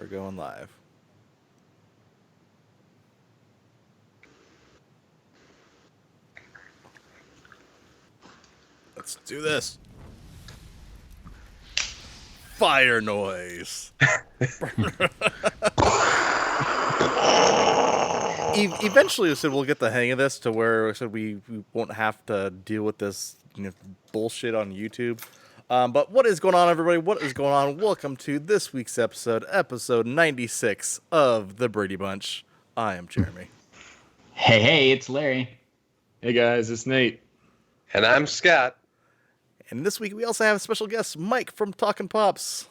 going live. Let's do this. Fire noise. Eventually, said we'll get the hang of this to where we won't have to deal with this bullshit on YouTube. But what is going on, everybody? What is going on? Welcome to this week's episode 96 of the Brady Bunch. I am Jeremy. Hey, it's Larry. Hey guys, it's Nate. And I'm Scott. And this week we also have a special guest, Mike from Talkin' Pops.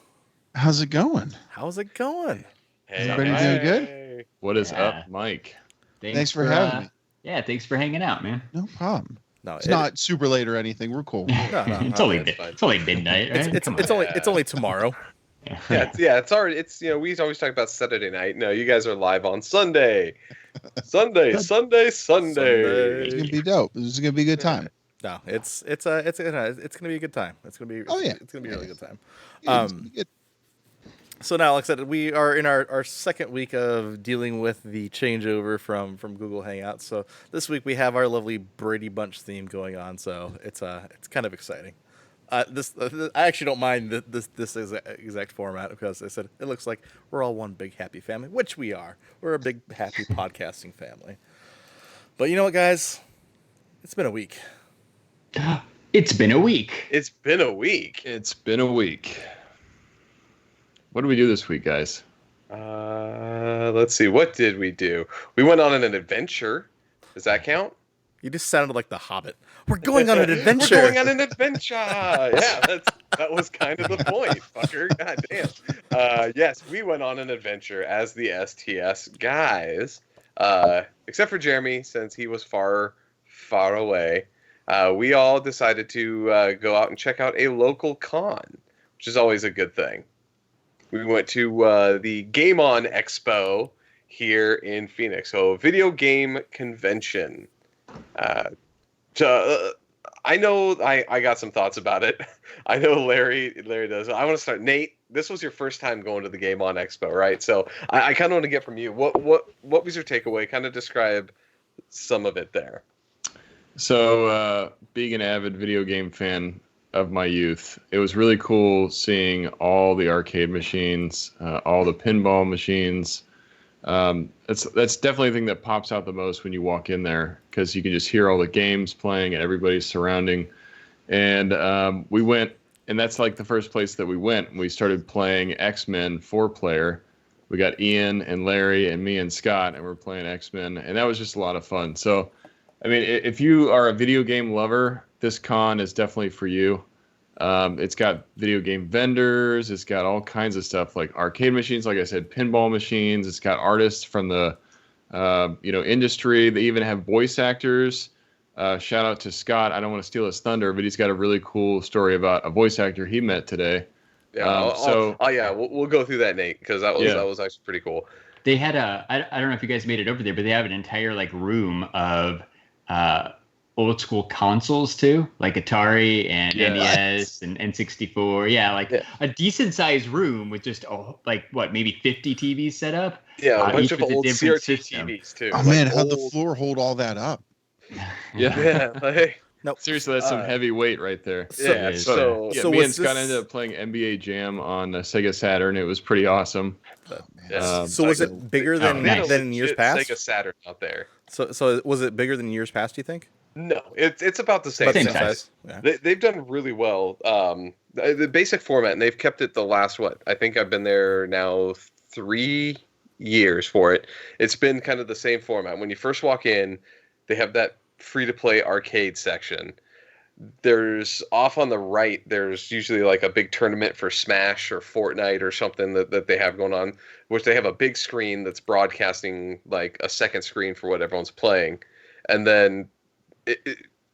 How's it going? How's it going? Hey, Everybody doing good? What is up, Mike? Thanks for having me. Yeah, thanks for hanging out, man. No problem. No, It's not super late or anything. We're cool. No, it's only midnight, right? It's only tomorrow. It's already. We always talk about Saturday night. No, you guys are live on Sunday. Sunday. It's gonna be dope. This is gonna be a good time. No, it's gonna be a good time. It's gonna be it's gonna be a really good time. Good. So now, like I said, we are in our second week of dealing with the changeover from Google Hangouts. So this week we have our lovely Brady Bunch theme going on. So it's kind of exciting. I actually don't mind this exact format because I said it looks like we're all one big happy family, which we are. We're a big happy podcasting family. But you know what, guys? It's been a week. It's been a week. It's been a week. It's been a week. What did we do this week, guys? Let's see. What did we do? We went on an adventure. Does that count? You just sounded like the Hobbit. We're going on an adventure. We're going on an adventure. Yeah, that was kind of the point, fucker. God damn. Yes, we went on an adventure as the STS Guys. Except for Jeremy, since he was far, far away. We all decided to go out and check out a local con, which is always a good thing. We went to the Game On Expo here in Phoenix, so video game convention. I know I got some thoughts about it. I know Larry does. I want to start. Nate, this was your first time going to the Game On Expo, right? So I kind of want to get from you. What was your takeaway? Kind of describe some of it there. So, being an avid video game fan of my youth, it was really cool seeing all the arcade machines, all the pinball machines. That's definitely the thing that pops out the most when you walk in there because you can just hear all the games playing and everybody's surrounding. And we went, and that's like the first place that we went. We started playing X-Men 4-player. We got Ian and Larry and me and Scott, and we're playing X-Men, and that was just a lot of fun. So, I mean, if you are a video game lover, this con is definitely for you. It's got video game vendors. It's got all kinds of stuff like arcade machines, like I said, pinball machines. It's got artists from the industry. They even have voice actors. Shout out to Scott. I don't want to steal his thunder, but he's got a really cool story about a voice actor he met today. Yeah. We'll go through that, Nate, because that was actually pretty cool. They had I don't know if you guys made it over there, but they have an entire room of old school consoles too, like Atari and NES and N64. Yeah, a decent sized room with just maybe 50 TVs set up. Yeah, a bunch of old CRT system. TVs too. Oh man, how'd the floor hold all that up? Yeah. No, seriously, that's some heavy weight right there. So me and Scott ended up playing NBA Jam on Sega Saturn. It was pretty awesome. So was it bigger than in years past? Sega Saturn out there. So was it bigger than years past? Do you think? No, it's about the same size. Yeah. They've done really well. The basic format, and they've kept it the last I think I've been there now 3 years for it. It's been kind of the same format. When you first walk in, they have that free-to-play arcade section. There's off on the right, there's usually like a big tournament for Smash or Fortnite or something that they have going on, which they have a big screen that's broadcasting like a second screen for what everyone's playing. And then,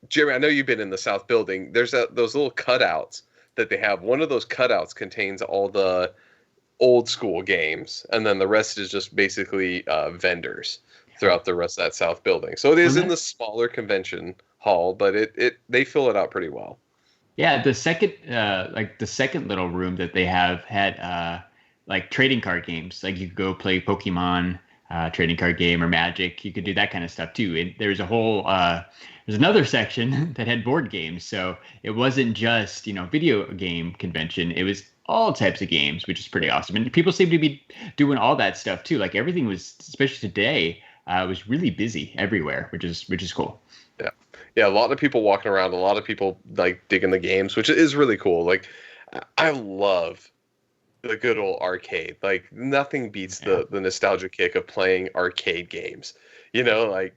Jeremy, I know you've been in the South Building. There's those little cutouts that they have. One of those cutouts contains all the old school games, and then the rest is just basically vendors throughout the rest of that South Building. So it is in the smaller convention hall, but they fill it out pretty well. Yeah, the second little room that they have had like trading card games. Like you could go play Pokemon trading card game or Magic. You could do that kind of stuff too. And there's a whole there's another section that had board games. So it wasn't just, video game convention. It was all types of games, which is pretty awesome. And people seem to be doing all that stuff too. Like everything was, especially today, was really busy everywhere, which is cool. Yeah, a lot of people walking around, a lot of people like digging the games, which is really cool. Like, I love the good old arcade. Like, nothing beats the nostalgia kick of playing arcade games. Like,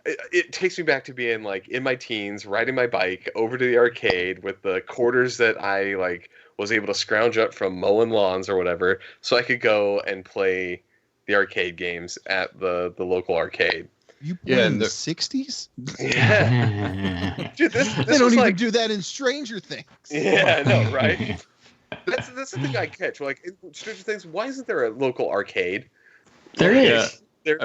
it takes me back to being like in my teens, riding my bike over to the arcade with the quarters that I like was able to scrounge up from mowing lawns or whatever, so I could go and play the arcade games at the local arcade. You play in the 60s? Yeah. Dude, this they don't even do that in Stranger Things. Yeah, I know, right? That's the thing I catch. Like, in Stranger Things, why isn't there a local arcade? There is. There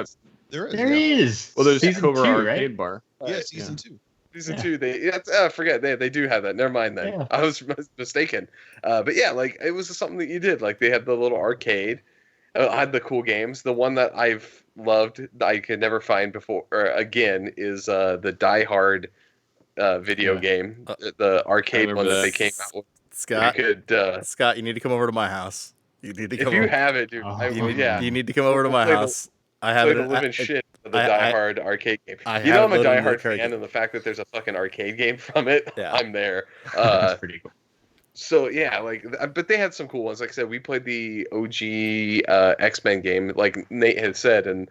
is. Well, there's Season Cobra 2, Arcade right? Bar. Yeah, season 2. Season 2, forget, they do have that. Never mind then. Yeah. I was mistaken. But yeah, like, it was something that you did. Like, they had the little arcade. I had the cool games. The one that I've loved that I could never find before or again is the Die Hard video game, the arcade one that they came out with. Scott, Scott, you need to come over to my house. You need to come. If you have it, dude, you need to come over to my house. I have the living shit of the Die Hard arcade game. I'm a Die Hard fan, and the fact that there's a fucking arcade game from it, I'm there. That's pretty cool. So yeah, but they had some cool ones. Like I said, we played the OG X-Men game, like Nate had said, and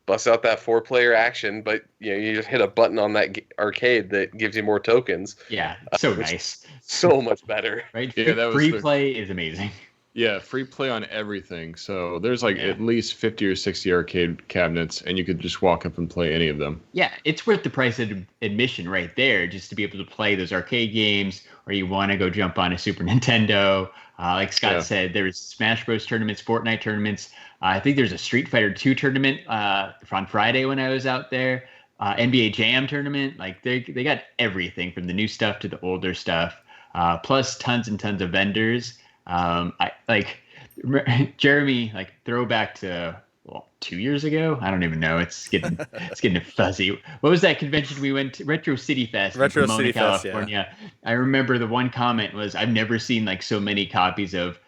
bust out that 4-player action. But you just hit a button on that arcade that gives you more tokens. Yeah, so nice, so much better. Right? Yeah, free play is amazing. Yeah, free play on everything. So there's at least 50 or 60 arcade cabinets, and you could just walk up and play any of them. Yeah, it's worth the price of admission right there, just to be able to play those arcade games, or you want to go jump on a Super Nintendo. Like Scott said, there's Smash Bros. Tournaments, Fortnite tournaments. I think there's a Street Fighter 2 tournament on Friday when I was out there. NBA Jam tournament. Like they got everything from the new stuff to the older stuff, plus tons and tons of vendors. Jeremy, throwback to 2 years ago. I don't even know. It's getting fuzzy. What was that convention we went to? Retro City Fest in Pomona, California. Yeah. I remember the one comment was, "I've never seen so many copies of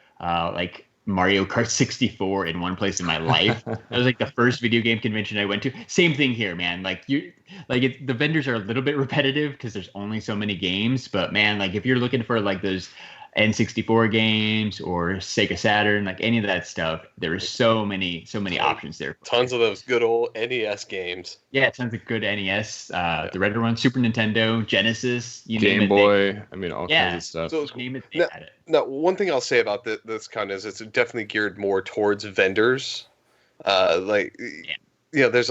Mario Kart 64 in one place in my life." That was the first video game convention I went to. Same thing here, man. The vendors are a little bit repetitive because there's only so many games. But man, if you're looking for those N64 games or Sega Saturn, any of that stuff, there are so many options there. Tons of those good old NES games. Yeah, tons of good NES, the retro one, Super Nintendo, Genesis, Game Boy. All kinds of stuff. So now, one thing I'll say about this con is it's definitely geared more towards vendors. There's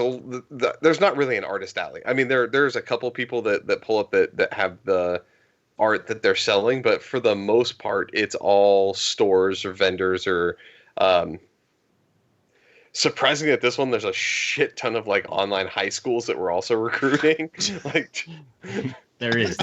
not really an artist alley. I mean, there's a couple people that pull up that have the art that they're selling, but for the most part it's all stores or vendors or surprisingly at this one there's a shit ton of online high schools that were also recruiting. There is.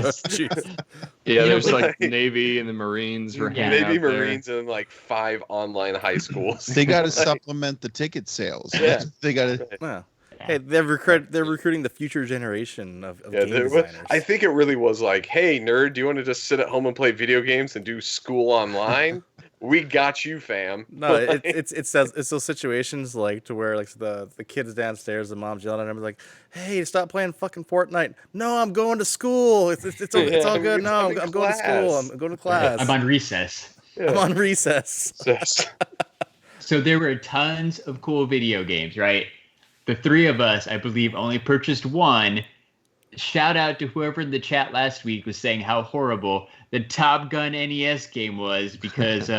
There's Navy and the Marines were Navy, Marines, and 5 online high schools. They got to supplement the ticket sales. Yeah. They got to. Wow. Hey, they're recruiting the future generation of game designers. I think it really was hey, nerd, do you want to just sit at home and play video games and do school online? We got you, fam. No, it's those situations to where the kids downstairs, the mom's yelling at them "Hey, stop playing fucking Fortnite." No, I'm going to school. It's all good. No, I'm going to school. I'm going to class. I'm on recess. Yeah. I'm on recess. So there were tons of cool video games, right? The 3 of us, I believe, only purchased one. Shout out to whoever in the chat last week was saying how horrible the Top Gun NES game was because,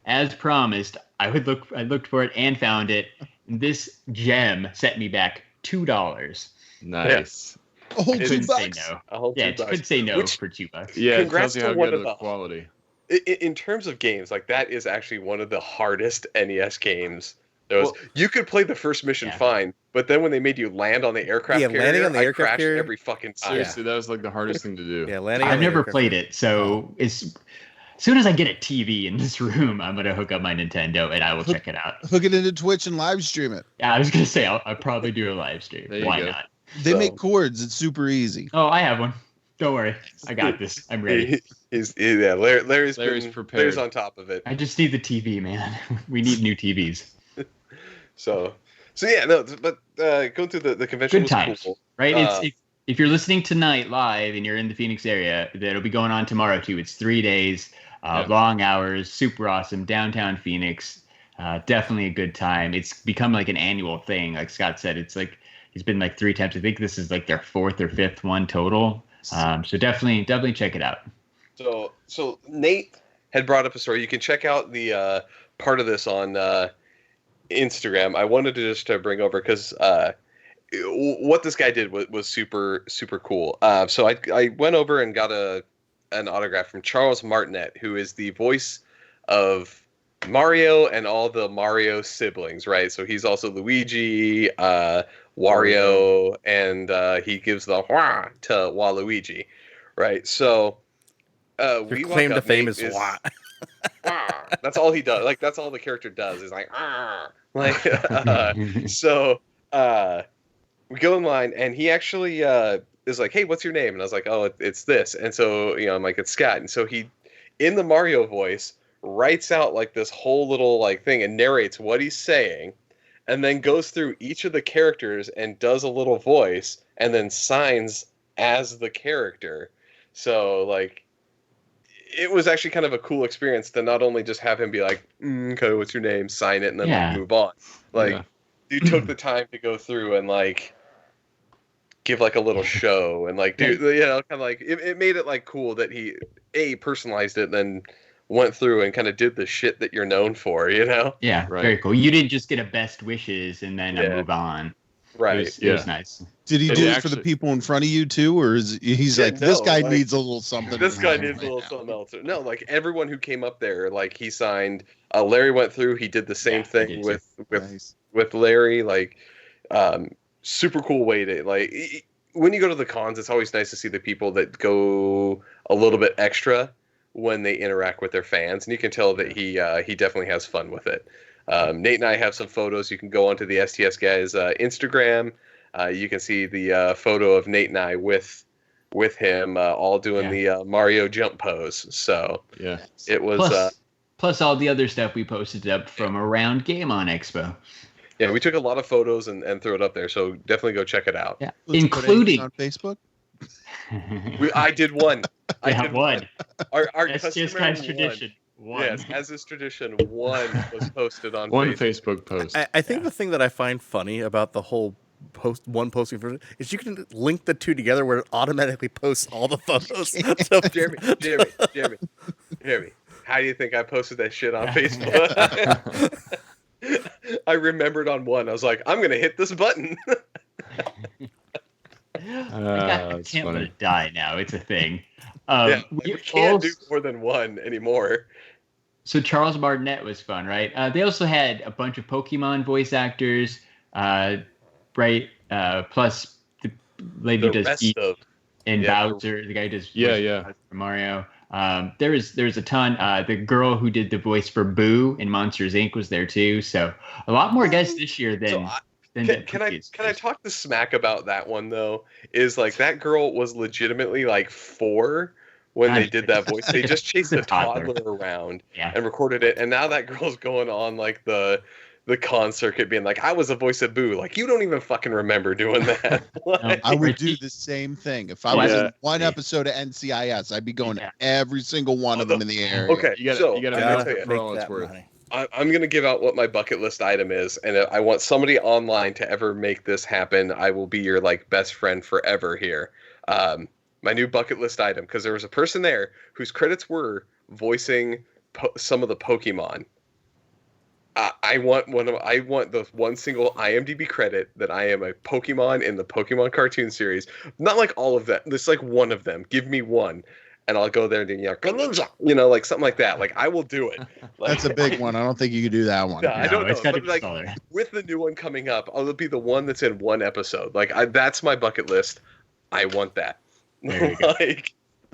as promised, I looked for it and found it. This gem set me back $2. Nice. A whole couldn't $2. say no. Couldn't say no for $2. Yeah, congrats it tells you to how good of the quality. In terms of games, that is actually one of the hardest NES games. You could play the first mission fine, but then when they made you land on the aircraft carrier, landing on the aircraft crashed carrier every fucking time. Seriously, that was the hardest thing to do. Yeah, landing. I've never played it, so As soon as I get a TV in this room, I'm gonna hook up my Nintendo and I will check it out. Hook it into Twitch and live stream it. Yeah, I was gonna say I'll probably do a live stream. Why not? They make cords. It's super easy. Oh, I have one. Don't worry, I got this. I'm ready. Larry's prepared. Larry's on top of it. I just need the TV, man. We need new TVs. So yeah, no, but going through the convention Good was times, cool. right? If you're listening tonight live and you're in the Phoenix area, that'll be going on tomorrow too. It's 3 days, long hours, super awesome, downtown Phoenix. Definitely a good time. It's become like an annual thing. Like Scott said, it's been like 3 times. I think this is like their 4th or 5th one total. So definitely check it out. So Nate had brought up a story. You can check out the part of this on Instagram. I wanted to just bring over because what this guy did was super super cool. So I went over and got an autograph from Charles Martinet, who is the voice of Mario and all the Mario siblings, right? So he's also Luigi, Wario, and he gives the wah to Waluigi, right? So Your claim to fame is wah. That's all he does. Like that's all the character does is like like so we go in line and he actually is like, hey, what's your name? And I was like, oh, it's this. And so I'm like, it's Scott. And so he in the Mario voice writes out like this whole little like thing and narrates what he's saying, and then goes through each of the characters and does a little voice and then signs as the character. So like it was actually kind of a cool experience to not only just have him be like, okay, what's your name, sign it, and then like, move on. Like you took the time to go through and like give like a little show and like do kind of like it made it like cool that he personalized it and then went through and kind of did the shit that you're known for, Yeah, right. Very cool. You didn't just get a best wishes and then move on. Right. It was nice. Did he do it for the people in front of you too, or is he's like, this guy needs a little something? This guy needs a little something else. No, like everyone who came up there, like he signed. Larry went through. He did the same thing with Larry. Like, super cool way to like. When you go to the cons, it's always nice to see the people that go a little bit extra when they interact with their fans, and you can tell that he definitely has fun with it. Nate and I have some photos. You can go onto the STS Guys Instagram. You can see the photo of Nate and I with him all doing the Mario jump pose. So it was plus all the other stuff we posted up from around Game On Expo. Yeah, we took a lot of photos and threw it up there. So definitely go check it out. Yeah, including on Facebook. I did one. I did one. Our STS Guys tradition. One. Yes, as is tradition, one was posted on one Facebook post. I think the thing that I find funny about the whole posting for it is you can link the two together where it automatically posts all the photos. So, Jeremy, how do you think I posted that shit on Facebook? I remembered on one. I was like, I'm gonna hit this button. I can't let it die now. It's a thing. You can't do more than one anymore. So Charles Martinet was fun, right? They also had a bunch of Pokemon voice actors, right? Plus the lady does Peach and Bowser. The guy does for Mario. There was a ton. The girl who did the voice for Boo in Monsters Inc. was there too. So a lot more guests this year than. Can I talk the smack about that one though? Is like that girl was legitimately like 4 when they did that voice. They just chased a toddler around and recorded it, and now that girl's going on like the con circuit being like, I was a voice of Boo. Like, you don't even fucking remember doing that. Like, I would do the same thing. If I was in one episode of NCIS, I'd be going to every single one of them in the area. Okay, you gotta make all it's worth. I'm going to give out what my bucket list item is, and I want somebody online to ever make this happen. I will be your like best friend forever here. My new bucket list item, because there was a person there whose credits were voicing some of the Pokemon. I want the one single IMDb credit that I am a Pokemon in the Pokemon cartoon series. Not like all of them. Just like one of them. Give me one. And I'll go there and like something like that. Like I will do it. Like, that's a big one. I don't think you could do that one. No, I don't know. But like with the new one coming up, I'll be the one that's in one episode. Like that's my bucket list. I want that. There you go.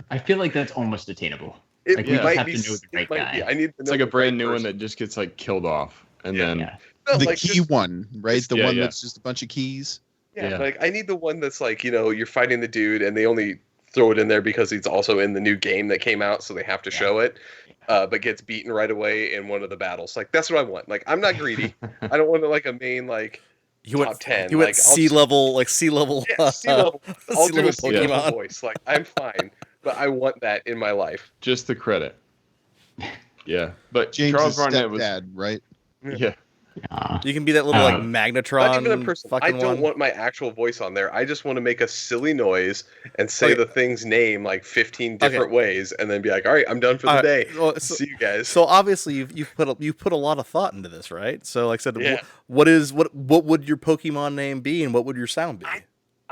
I feel like that's almost attainable. It Like, we just might have be. to know the right it might guy. be. I need to It's know like a the brand right new one person. that just gets like killed off, and then Yeah. No, The like, key just- one, right? The yeah, one yeah. that's just a bunch of keys. Yeah, Yeah. like I need the one that's like, you're fighting the dude and they only throw it in there because he's also in the new game that came out, so they have to show it, but gets beaten right away in one of the battles. Like, that's what I want. Like, I'm not greedy. I don't want to, like, a main, like, top 10. You went Like, I'll sea just- level, like sea level. Yeah, sea level. I'll sea do level a sea level Pokemon. voice. Like, I'm fine, but I want that in my life. just the credit. Yeah, but James' Charles Barnett was stepdad, right? yeah. You can be that little like Not Magnetron. even a person. I fucking don't one. want my actual voice on there. I just want to make a silly noise and say Okay. the thing's name like 15 different ways, and then be like, "All right, I'm done for the All day. right, well, so- See you guys." So obviously you've put a lot of thought into this, right? So like I said, Yeah. what would your Pokemon name be, and what would your sound be?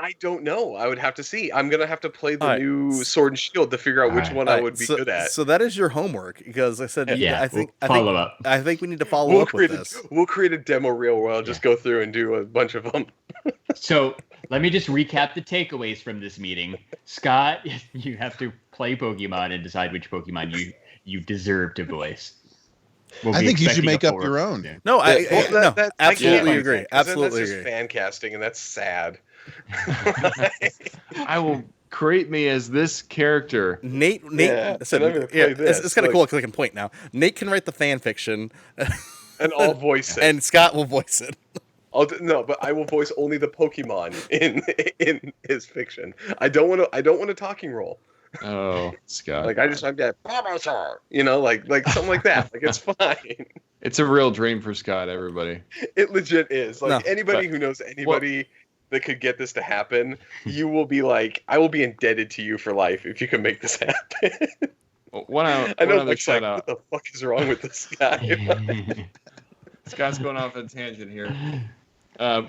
I don't know. I would have to see. I'm gonna have to play the All right. new Sword and Shield to figure out which All right. one All I right, would be so, good at. So that is your homework, because I said Yeah, I think follow up. I think we need to follow We'll up with create this. we'll create a demo reel where I'll just go through and do a bunch of them. So let me just recap the takeaways from this meeting. Scott, you have to play Pokemon and decide which Pokemon you deserve to voice. We'll I be think you should expecting a make up full your report own. soon. No, I absolutely can't agree. do that, 'cause then Absolutely that's agree. just fan casting, and that's sad. I will create me as this character. Nate Yeah, said, and I'm gonna play this, it's kind of like- cool because I can point now. Nate can write the fan fiction, And I'll voice it. and Scott will voice it. No, but I will voice only the Pokemon in his fiction. I don't want a talking role. Oh, Scott. Like I'm that Bulbasaur, like something like that. Like, it's fine. It's a real dream for Scott, everybody. It legit is. Like, No, anybody who knows anybody that could get this to happen, you will be like, I will be indebted to you for life if you can make this happen. One I know, other like, shout out. what the fuck is wrong with this guy? Scott's going off on a tangent here.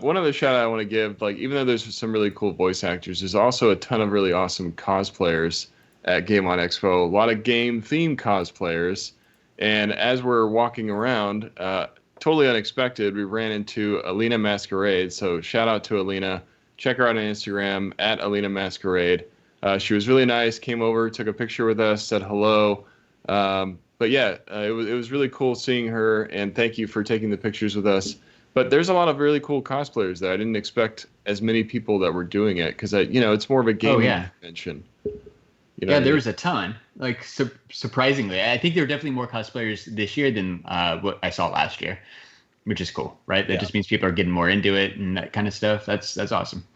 One other shout out I want to give, like, even though there's some really cool voice actors, there's also a ton of really awesome cosplayers at Game On Expo. A lot of game-themed cosplayers. And as we're walking around, totally unexpected, we ran into Alina Masquerade. So shout out to Alina. Check her out on Instagram, at Alina Masquerade. She was really nice, came over, took a picture with us, said hello. But yeah, it was really cool seeing her, and thank you for taking the pictures with us. But there's a lot of really cool cosplayers there. I didn't expect as many people that were doing it, because it's more of a gaming convention. There was a ton. Like, surprisingly, I think there were definitely more cosplayers this year than what I saw last year, which is cool, right? That just means people are getting more into it and that kind of stuff. That's awesome.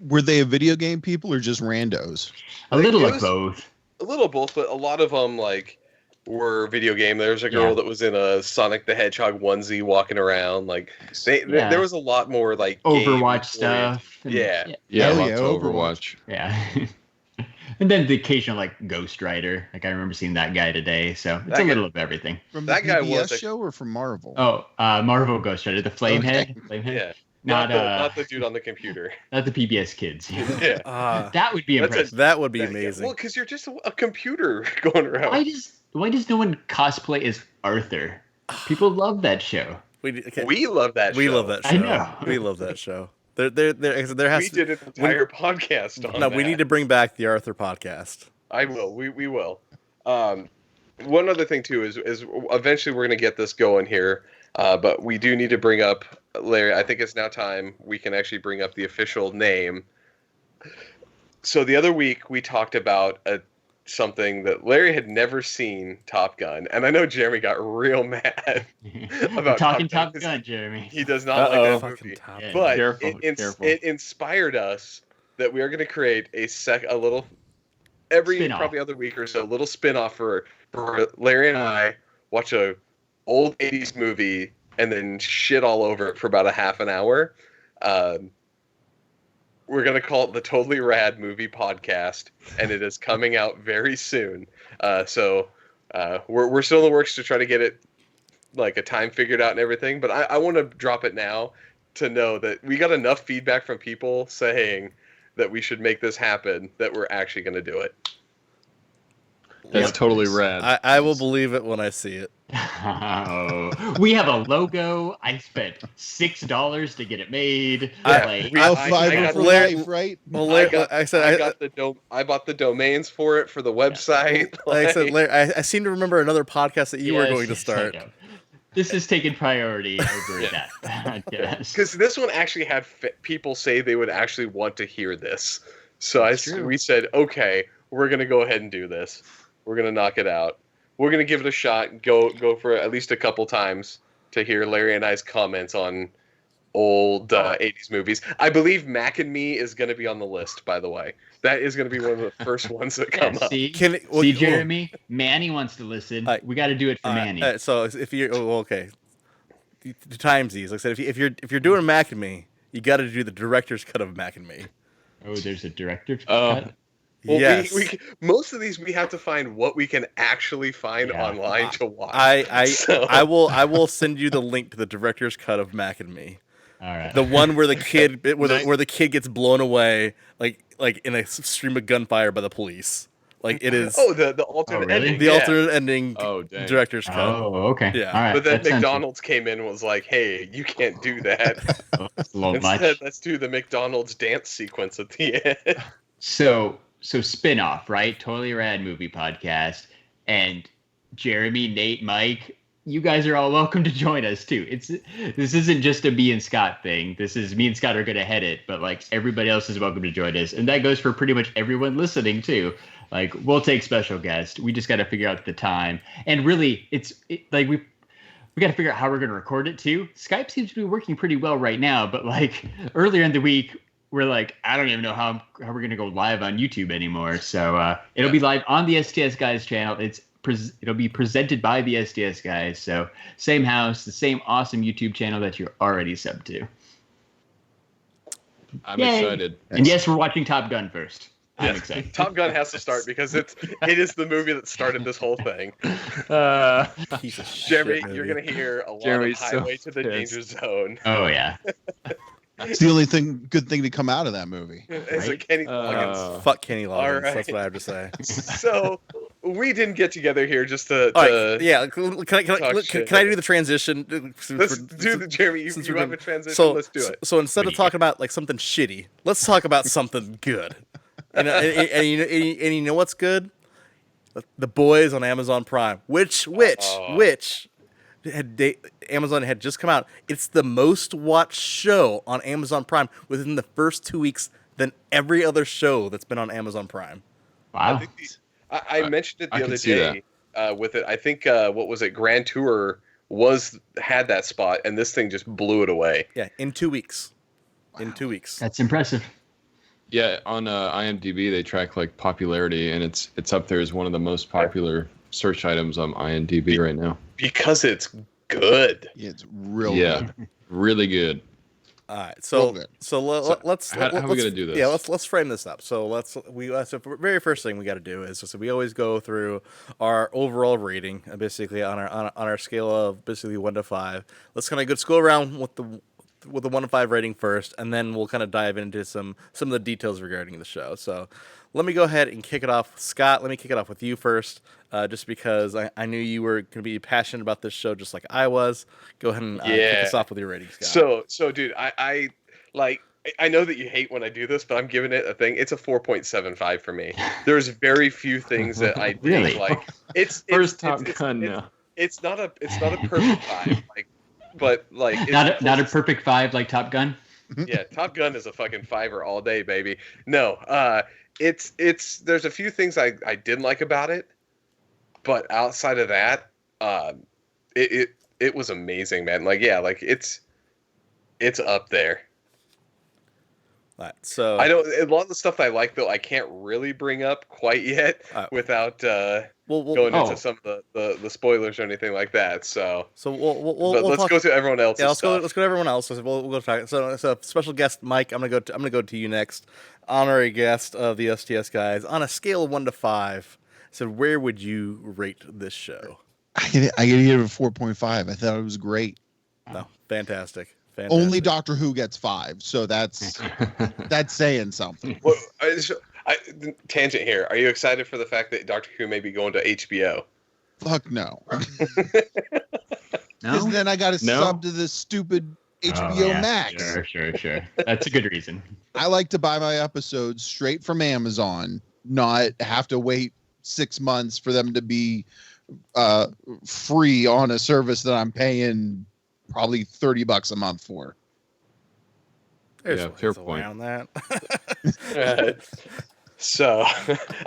Were they video game people or just randos? A little It like was- both. A little both, but a lot of them were video game. There's a girl that was in a Sonic the Hedgehog onesie walking around. Like, there was a lot more like Overwatch game-oriented. stuff. and- Yeah. Yeah, Hell lots yeah, of Overwatch. Overwatch. Yeah. And then the occasional like Ghost Rider. Like, I remember seeing that guy today. So it's That a guy- little of everything. From That the guy PBS was a- show or from Marvel? Oh, Marvel Ghost Rider, the Flamehead. Flamehead. Yeah. Not Not the dude on the computer. not the PBS kids. Yeah. That would be That's impressive. That would be Yeah, amazing. Well, because you're just a computer going around. Why does no one cosplay as Arthur? People love that show. We love that show. We love that show. I know. We love that show. There has We to did an entire podcast on no. that. We need to bring back the Arthur podcast. I will. We will. One other thing too is eventually we're gonna get this going here, but we do need to bring up Larry. I think it's now time we can actually bring up the official name. So the other week we talked about something that Larry had never seen, Top Gun, and I know Jeremy got real mad about Talking Top Gun. Top Gun, Jeremy. He does not like that movie. Top Yeah. But Careful, careful. it inspired us that we are going to create a little every Spin-off. probably other week or so, a little spin-off for Larry and I watch a old 80s movie and then shit all over it for about a half an hour. We're going to call it the Totally Rad Movie Podcast, and it is coming out very soon. So we're still in the works to try to get it like a time figured out and everything, but I want to drop it now to know that we got enough feedback from people saying that we should make this happen that we're actually going to do it. That's totally rad. I will believe it when I see it. Oh, we have a logo. I spent $6 to get it made. I got for Larry- life, right? Well, I bought the domains for it for the website. like I said, Larry, I seem to remember another podcast that you were Yes, going to yes, I start. know. This is taking priority over that podcast. Because this one actually had people say they would actually want to hear this. So That's true. we said, okay, we're going to go ahead and do this. We're going to knock it out. We're going to give it a shot, go for at least a couple times to hear Larry and I's comments on old 80s movies. I believe Mac and Me is going to be on the list, by the way. That is going to be one of the first ones that come up. See, Well, Jeremy? Manny wants to listen. Alright. We got to do it for Manny. So if you're okay, to times these. Like I said, if you're doing Mac and Me, you got to do the director's cut of Mac and Me. Oh, there's a director's Oh. cut? Well, Yes. most of these we have to find what we can actually find Yeah. online to watch. I will send you the link to the director's cut of Mac and Me. All right. The one where the kid where the kid gets blown away like in a stream of gunfire by the police. Like it is the alternate really? ending. the yeah. alternate ending Oh, dang. director's cut. Oh, okay. Yeah. All right. But then that sounds McDonald's came in and was like, "Hey, you can't do that. a little Instead, much. let's do the McDonald's dance sequence at the end." So spin-off, right? Totally Rad Movie Podcast. And Jeremy, Nate, Mike, you guys are all welcome to join us too. This isn't just a me and Scott thing. This is me and Scott are gonna head it, but like everybody else is welcome to join us. And that goes for pretty much everyone listening too. Like we'll take special guests. We just gotta figure out the time. And really like we got to figure out how we're going to record it too. Skype seems to be working pretty well right now, but like earlier in the week, we're like, I don't even know how we're going to go live on YouTube anymore. So it'll be live on the STS Guys channel. It'll be presented by the STS Guys. So same house, the same awesome YouTube channel that you're already subbed to. I'm Yay. excited. And yes, we're watching Top Gun first. I'm Yes. excited. Top Gun has to start because it is the movie that started this whole thing. Piece of shit Jeremy, movie. you're gonna hear a lot Jeremy's of so Highway to the pissed. Danger Zone. Oh yeah. It's the only good thing to come out of that movie. As a Right? Kenny Loggins. Fuck Kenny Loggins. All right. That's what I have to say. So we didn't get together here just to. All right, yeah. Can shit. I do the transition? Let's do the Jeremy. You since have we're a gonna- transition. So Let's do it. So instead of talking about like something shitty, let's talk about something good. And you know what's good? The Boys on Amazon Prime, which Amazon had just come out. It's the most watched show on Amazon Prime within the first 2 weeks than every other show that's been on Amazon Prime. Wow. I mentioned it I the can other see day with it. I think what was it? Grand Tour had that spot, and this thing just blew it away. Yeah, in 2 weeks. In 2 weeks. That's impressive. Yeah, on IMDb they track like popularity, and it's up there as one of the most popular search items on IMDb right now. Because it's good. Yeah, it's real Yeah, good. really good. All right, Real good. let's how are we gonna do this? Yeah, let's frame this up. So so very first thing we got to do is so we always go through our overall rating, basically on our scale of basically 1 to 5. Let's kind of go around with the 1 to 5 rating first, and then we'll kind of dive into some of the details regarding the show. So let me go ahead and kick it off, Scott. Let me kick it off with you first, just because I knew you were going to be passionate about this show, just like I was. Go ahead and kick us off with your rating, Scott. So dude, I know that you hate when I do this, but I'm giving it a thing. It's a 4.75 for me. There's very few things that I Really? think like it's First it's- Top it's- Gun it's- now. It's not a perfect 5, but like it's Not a perfect 5 like Top Gun. yeah, Top Gun is a fucking 5er all day, baby. No, it's there's a few things I didn't like about it, but outside of that, it was amazing, man. Like yeah, like it's up there. All right, so I don't a lot of the stuff I like though I can't really bring up quite yet without we'll going into some of the spoilers or anything like that. So we'll let's talk, go to everyone else's Yeah, let's stuff. go to everyone else. We'll go talk. So special guest Mike, I'm gonna go to you next. Honorary guest of the STS Guys. On a scale of 1 to 5, so where would you rate this show? I give it a 4.5. I thought it was great. No, fantastic. Only Doctor Who gets 5, so that's saying something. Well, tangent here. Are you excited for the fact that Doctor Who may be going to HBO? Fuck no. Because then I got to No? sub to this stupid HBO Max. Sure. That's a good reason. I like to buy my episodes straight from Amazon, not have to wait 6 months for them to be free on a service that I'm paying probably $30 a month for. There's Yeah, ways fair point. around that. So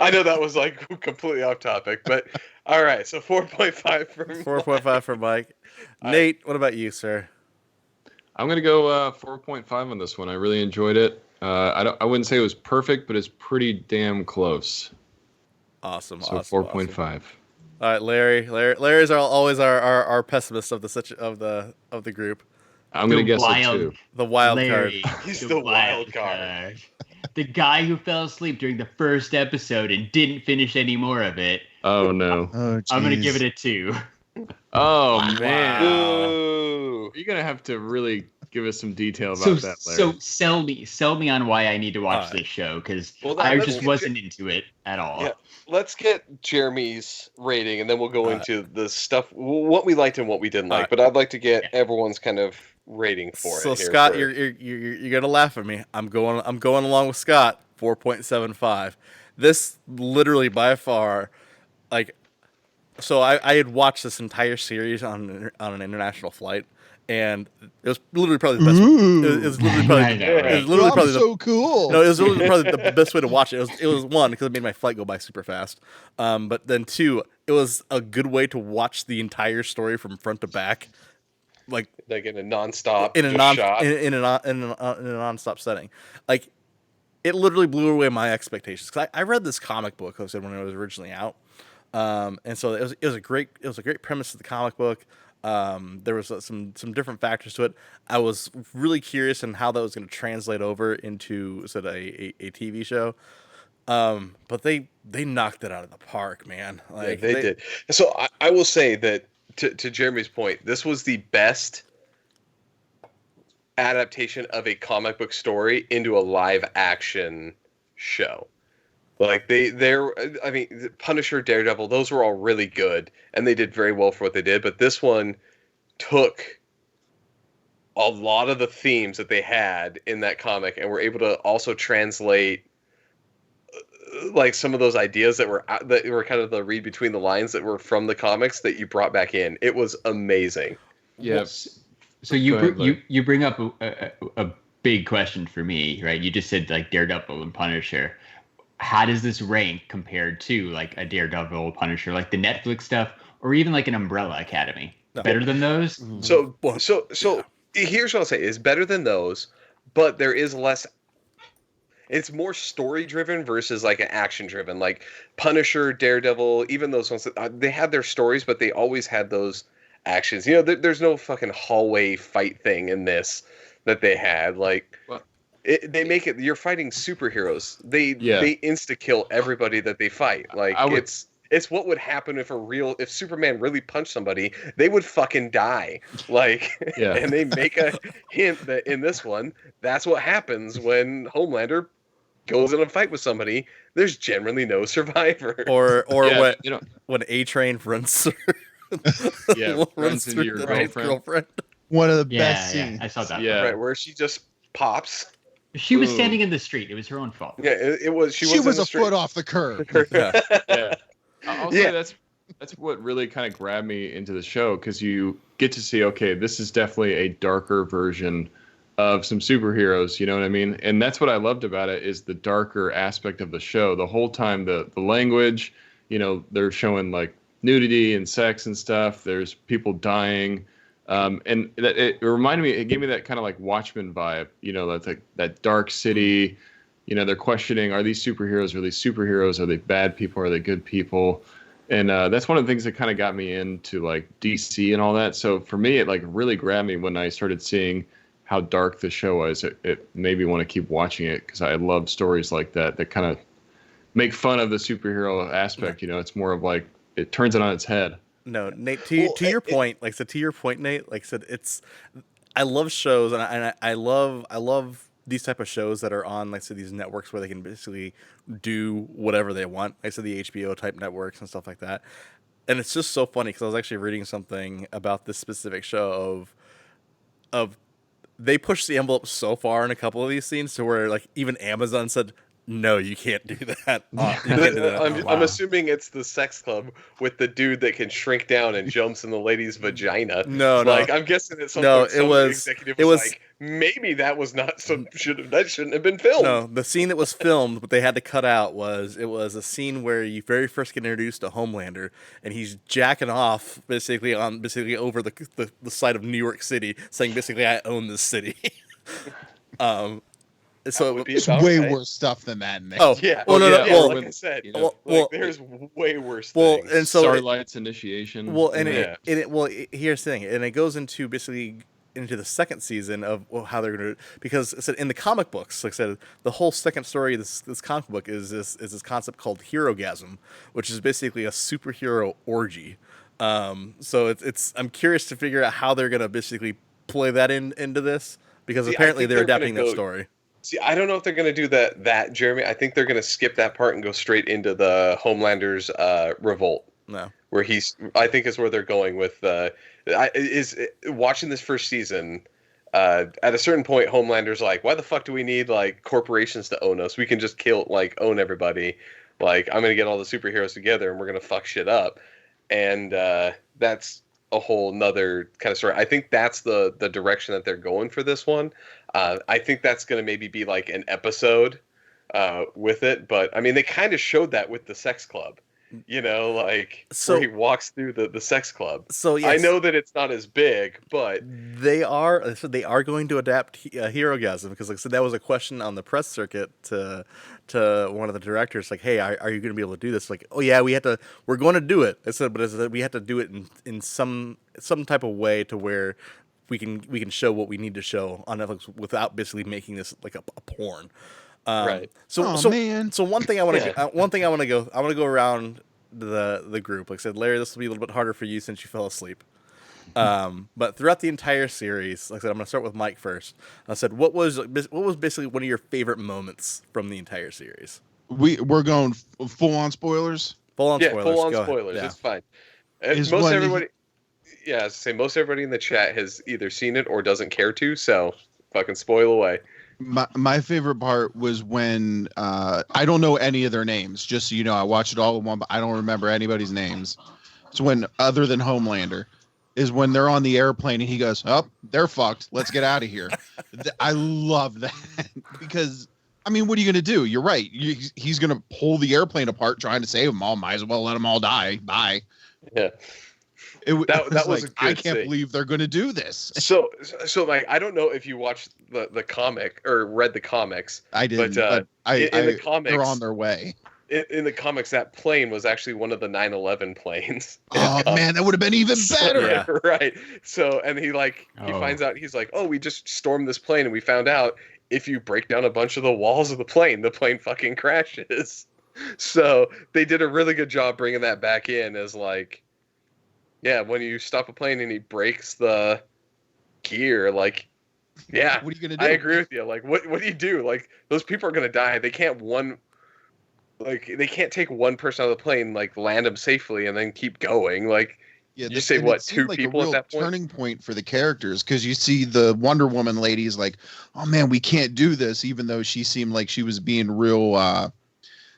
I know that was like completely off topic, but all right. So 4.5 for 4.5 for Mike. I- Nate, what about you, sir? I'm gonna go 4.5 on this one. I really enjoyed it. I wouldn't say it was perfect, but it's pretty damn close. Awesome. So awesome, 4.5. awesome. All right, Larry's always our pessimist of the group. I'm gonna guess it too. The wild Larry, card. He's the wild card. The guy who fell asleep during the first episode and didn't finish any more of it. Oh no. Oh, I'm gonna give it a 2. Oh man. Ooh. You're gonna have to really give us some detail about that, Larry. So sell me on why I need to watch Alright. this show, because Well, I let's just get wasn't into it at all. Yeah. Let's get Jeremy's rating, and then we'll go Alright. into the stuff, what we liked and what we didn't like. Alright. But I'd like to get everyone's kind of rating for it. So here Scott, for- you're gonna laugh at me. I'm going along with Scott. 4.75. This literally by far, like, so I had watched this entire series on an international flight, and it was literally probably the best. It was literally probably. I know, right? It was literally probably so cool. No, it was literally probably the best way to watch it. It was one, because it made my flight go by super fast. But then two, it was a good way to watch the entire story from front to back, like in a nonstop in a just shot. in a nonstop setting. Like, it literally blew away my expectations. 'Cause I read this comic book, like I said, when it was originally out, and so it was a great premise of the comic book. There was some different factors to it. I was really curious in how that was going to translate over into a TV show. But they knocked it out of the park, man. Like, Yeah, they did. So I will say that to Jeremy's point, this was the best adaptation of a comic book story into a live action show. Like I mean, Punisher, Daredevil, those were all really good, and they did very well for what they did. But this one took a lot of the themes that they had in that comic and were able to also translate like some of those ideas that were kind of the read between the lines that were from the comics that you brought back in. It was amazing. Yeah. So you bring up a big question for me, right? You just said like Daredevil and Punisher. How does this rank compared to like a Daredevil, Punisher, like the Netflix stuff, or even like an Umbrella Academy? No. Better than those? So here's what I'll say: is better than those, but there is less. It's more story driven versus like an action driven. Like Punisher, Daredevil, even those ones they had their stories, but they always had those actions. You know, there's no fucking hallway fight thing in this that they had. Like, they make it. You're fighting superheroes. They insta kill everybody that they fight. Like, it's what would happen if Superman really punched somebody, they would fucking die. Like, and they make a hint that in this one, that's what happens when Homelander goes in a fight with somebody. There's generally no survivor. Or when A-Train runs runs into your girlfriend. One of the best scenes. I saw that. Yeah. Right, where she just pops. She was standing in the street. It was her own fault. Yeah, it was. She was in a foot off the curb. Yeah. I'll say that's what really kind of grabbed me into the show, because you get to see, okay, this is definitely a darker version of some superheroes, you know what I mean? And that's what I loved about it, is the darker aspect of the show. The whole time, the language, you know, they're showing like nudity and sex and stuff. There's people dying. And it reminded me, it gave me that kind of like Watchmen vibe, you know, that's like that dark city, you know, they're questioning, are these superheroes really superheroes? Are they bad people? Are they good people? And that's one of the things that kind of got me into like DC and all that. So for me, it like really grabbed me when I started seeing how dark the show was. It made me want to keep watching it, because I love stories like that kind of make fun of the superhero aspect. You know, it's more of like, it turns it on its head. No, Nate. To your point, like I said, to your point, Nate. Like I said, I love shows, and I love these type of shows that are on, like I said, these networks where they can basically do whatever they want. Like I said, the HBO type networks and stuff like that. and it's just so funny because I was actually reading something about this specific show of they pushed the envelope so far in a couple of these scenes to where like even Amazon said, no, you can't do that. You can't do that. I'm assuming it's the sex club with the dude that can shrink down and jumps in the lady's vagina. No, like I'm guessing at some point some executive was like, maybe that was not that shouldn't have been filmed. No, the scene that was filmed, but they had to cut out was a scene where you very first get introduced to Homelander, and he's jacking off basically over the side of New York City, saying basically I own this city. So it's way worse stuff than that in there. Oh yeah, well, like I said, there's way worse things. And so Starlight's initiation. Well, and here's the thing, and it goes into basically into the second season of how they're going to, because in the comic books, like I said, the whole second story of this comic book is this concept called Herogasm, which is basically a superhero orgy. So it's I'm curious to figure out how they're going to basically play that into this, because apparently they're adapting that story. See, I don't know if they're going to do that, Jeremy. I think they're going to skip that part and go straight into the Homelander's revolt. No, where I think is where they're going with. Watching this first season. At a certain point, Homelander's like, "Why the fuck do we need like corporations to own us? We can just own everybody. Like, I'm going to get all the superheroes together and we're going to fuck shit up." And that's a whole nother kind of story. I think that's the direction that they're going for this one. I think that's going to maybe be like an episode with it. But, I mean, they kind of showed that with the sex club, where he walks through the sex club. So yes, I know that it's not as big, but... They are going to adapt Herogasm, because like I said, that was a question on the press circuit to one of the directors, like, hey, are you going to be able to do this? Like, oh yeah, we're going to do it. I said, but we have to do it in some type of way to where we can show what we need to show on Netflix without basically making this like a porn. Right. So one thing I want to go around the group. Like I said, Larry, this will be a little bit harder for you since you fell asleep. But throughout the entire series, like I said, I'm going to start with Mike first. I said, what was basically one of your favorite moments from the entire series? We're going full on spoilers. Full on spoilers. Yeah. It's fine. Most everybody in the chat has either seen it or doesn't care to. So fucking spoil away. My favorite part was when I don't know any of their names. Just so you know, I watched it all in one, but I don't remember anybody's names. So when, other than Homelander, is when they're on the airplane and he goes, "Oh, they're fucked. Let's get out of here." I love that because, I mean, what are you going to do? You're right. He's going to pull the airplane apart trying to save them all. Might as well let them all die. Bye. Yeah. That was like, I can't believe they're going to do this. So like, I don't know if you watched the comic or read the comics. I did, but in the comics, they're on their way. In the comics, that plane was actually one of the 9/11 planes. Oh man, that would have been even better. Yeah. Right. So, and he finds out, he's like, "Oh, we just stormed this plane, and we found out if you break down a bunch of the walls of the plane fucking crashes." So they did a really good job bringing that back in as like, yeah, when you stop a plane and he breaks the gear, like, yeah, what are you gonna do? I agree with you. Like, what do you do? Like, those people are gonna die. They can't take one person out of the plane, like land them safely and then keep going. Like, yeah, you say what, two like people a real at that point? Turning point for the characters, because you see the Wonder Woman ladies like, oh man, we can't do this, even though she seemed like she was being real,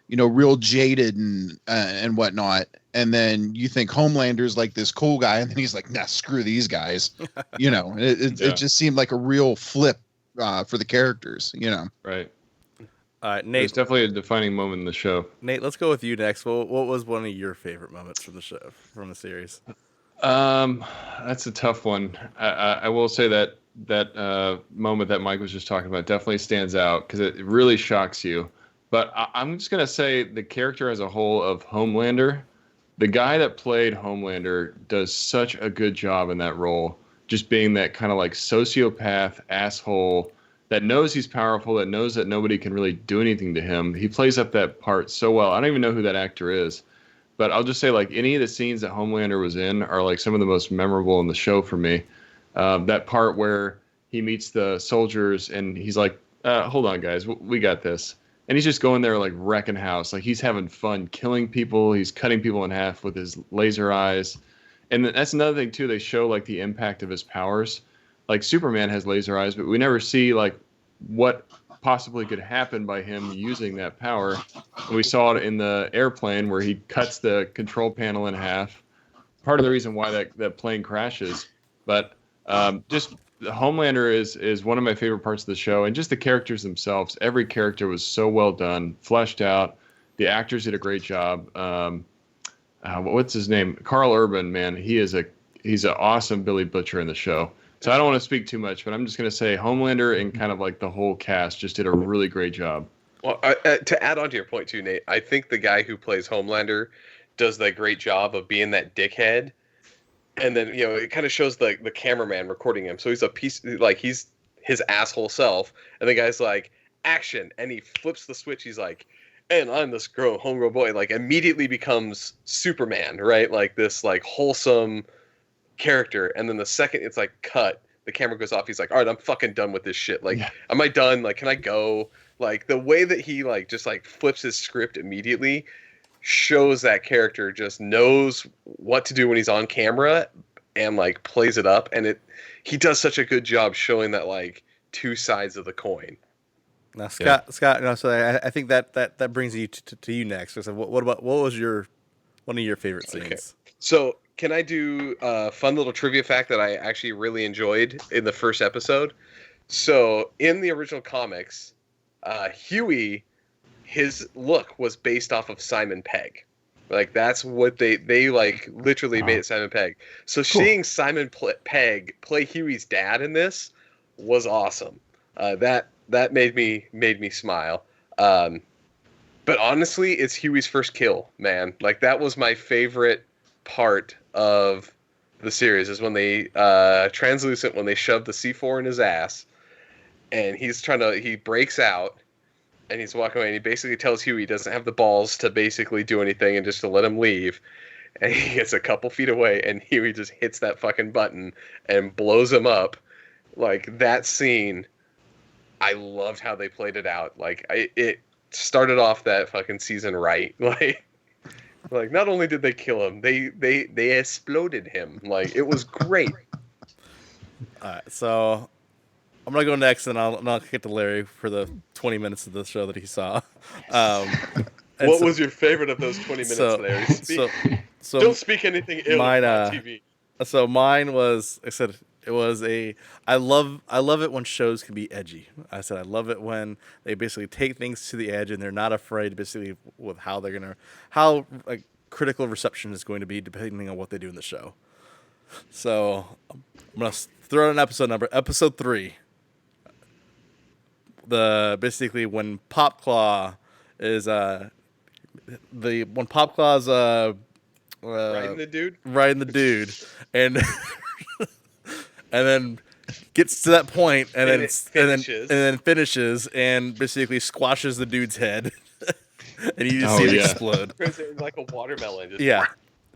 real jaded and whatnot. And then you think Homelander's like this cool guy, and then he's like, nah, screw these guys. It just seemed like a real flip for the characters. Right. Nate, it's definitely a defining moment in the show. Nate, let's go with you next. What was one of your favorite moments from the show, from the series? That's a tough one. I will say that moment that Mike was just talking about definitely stands out because it really shocks you. But I'm just gonna say the character as a whole of Homelander, the guy that played Homelander does such a good job in that role, just being that kind of like sociopath asshole that knows he's powerful, that knows that nobody can really do anything to him. He plays up that part so well. I don't even know who that actor is, but I'll just say like any of the scenes that Homelander was in are like some of the most memorable in the show for me. That part where he meets the soldiers and he's like, hold on guys, we got this. and he's just going there like wrecking house. Like he's having fun killing people. He's cutting people in half with his laser eyes. And that's another thing too. They show like the impact of his powers. Like Superman has laser eyes, but we never see like what possibly could happen by him using that power. And we saw it in the airplane where he cuts the control panel in half. Part of the reason why that plane crashes. But just Homelander is one of my favorite parts of the show, and just the characters themselves. Every character was so well done, fleshed out. The actors did a great job. What's his name? Carl Urban, man, he's an awesome Billy Butcher in the show. So I don't want to speak too much, but I'm just going to say Homelander and kind of like the whole cast just did a really great job. Well, to add on to your point too, Nate, I think the guy who plays Homelander does that great job of being that dickhead. And then, it kind of shows the cameraman recording him. So he's a piece, like he's his asshole self. And the guy's like, action. And he flips the switch. He's like, and I'm this homegrown boy. Like immediately becomes Superman, right? Like this like wholesome character. And then the second it's like cut, the camera goes off. He's like, all right, I'm fucking done with this shit. Like, am I done? Like, can I go? Like the way that he like just like flips his script immediately shows that character just knows what to do when he's on camera and like plays it up, and he does such a good job showing that like two sides of the coin. Now Scott, so I think that brings you to you next. So what was one of your favorite scenes? Okay. So can I do a fun little trivia fact that I actually really enjoyed in the first episode? So in the original comics, Huey, his look was based off of Simon Pegg. Like that's what they like literally made it Simon Pegg. So seeing Simon Pegg play Huey's dad in this was awesome. That made me smile. But honestly, it's Huey's first kill, man. Like that was my favorite part of the series is when they Translucent, when they shoved the C4 in his ass and he breaks out. And he's walking away, and he basically tells Huey he doesn't have the balls to basically do anything and just to let him leave. And he gets a couple feet away, and Huey just hits that fucking button and blows him up. Like, that scene, I loved how they played it out. Like, it started off that fucking season right. Like not only did they kill him, they exploded him. Like, it was great. All right, so I'm going to go next, and I'll get to Larry for the 20 minutes of the show that he saw. What was your favorite of those 20 minutes, Larry? So don't speak anything ill on TV. So mine was, I said, it was I love it when shows can be edgy. I said I love it when they basically take things to the edge and they're not afraid basically with how like critical reception is going to be depending on what they do in the show. So I'm going to throw out an episode number, episode 3. Basically when Popclaw is when Popclaw's riding the dude and and then gets to that point and then finishes and basically squashes the dude's head and you just see it explode like a watermelon.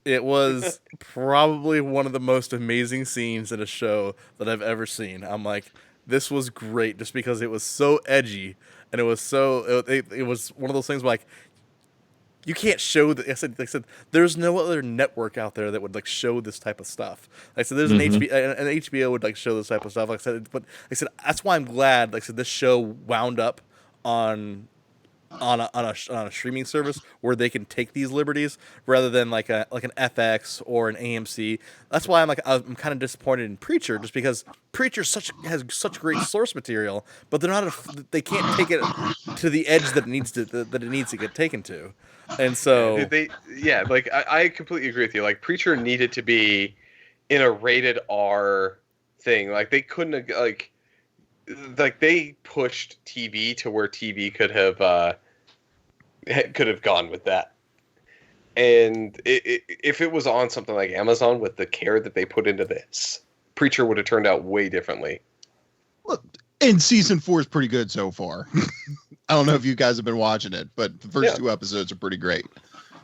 It was probably one of the most amazing scenes in a show that I've ever seen. I'm like, this was great just because it was so edgy and it was one of those things where, like, you can't show that. Like I said, there's no other network out there that would like show this type of stuff. Like I said, there's an HBO would like show this type of stuff. Like I said, but like I said, that's why I'm glad. Like I said, this show wound up on a streaming service where they can take these liberties rather than like an FX or an AMC. That's why I'm kind of disappointed in Preacher, just because Preacher has such great source material, but they can't take it to the edge that it needs to get taken to. And so I completely agree with you. Like Preacher needed to be in a rated R thing. Like they couldn't have like they pushed TV to where TV could have gone with that. And if it was on something like Amazon with the care that they put into this, Preacher would have turned out way differently. Look, and season 4 is pretty good so far. I don't know if you guys have been watching it, but the first 2 episodes are pretty great.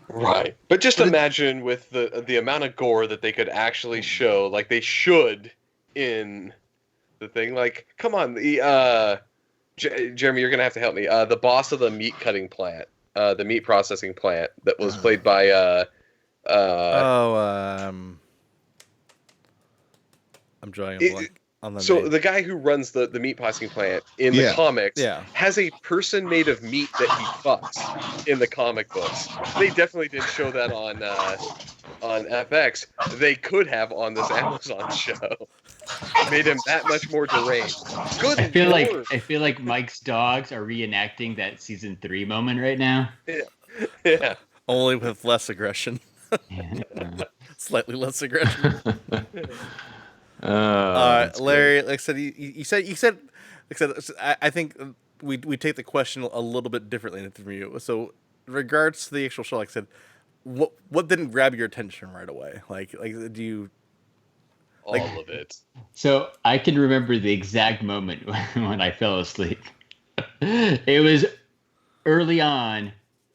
Right. But just imagine with the amount of gore that they could actually show, like they should in the thing. Like, come on, Jeremy, you're gonna have to help me. The boss of the meat cutting plant, the meat processing plant, that was played by Oh, I'm drawing a blank on the so name. the guy who runs the meat processing plant in the Yeah. comics Yeah. has a person made of meat that he fucks in the comic books. They definitely didn't show that on FX. They could have on this Amazon show. Made him that much more deranged. Good Lord. I feel like Mike's dogs are reenacting that season 3 moment right now. Yeah. Only with less aggression. Slightly less aggression. Larry, like I said, you said, I think we take the question a little bit differently from you. So, in regards to the actual show, like I said, what didn't grab your attention right away? Like do you? All of it. So I can remember the exact moment when I fell asleep. It was early on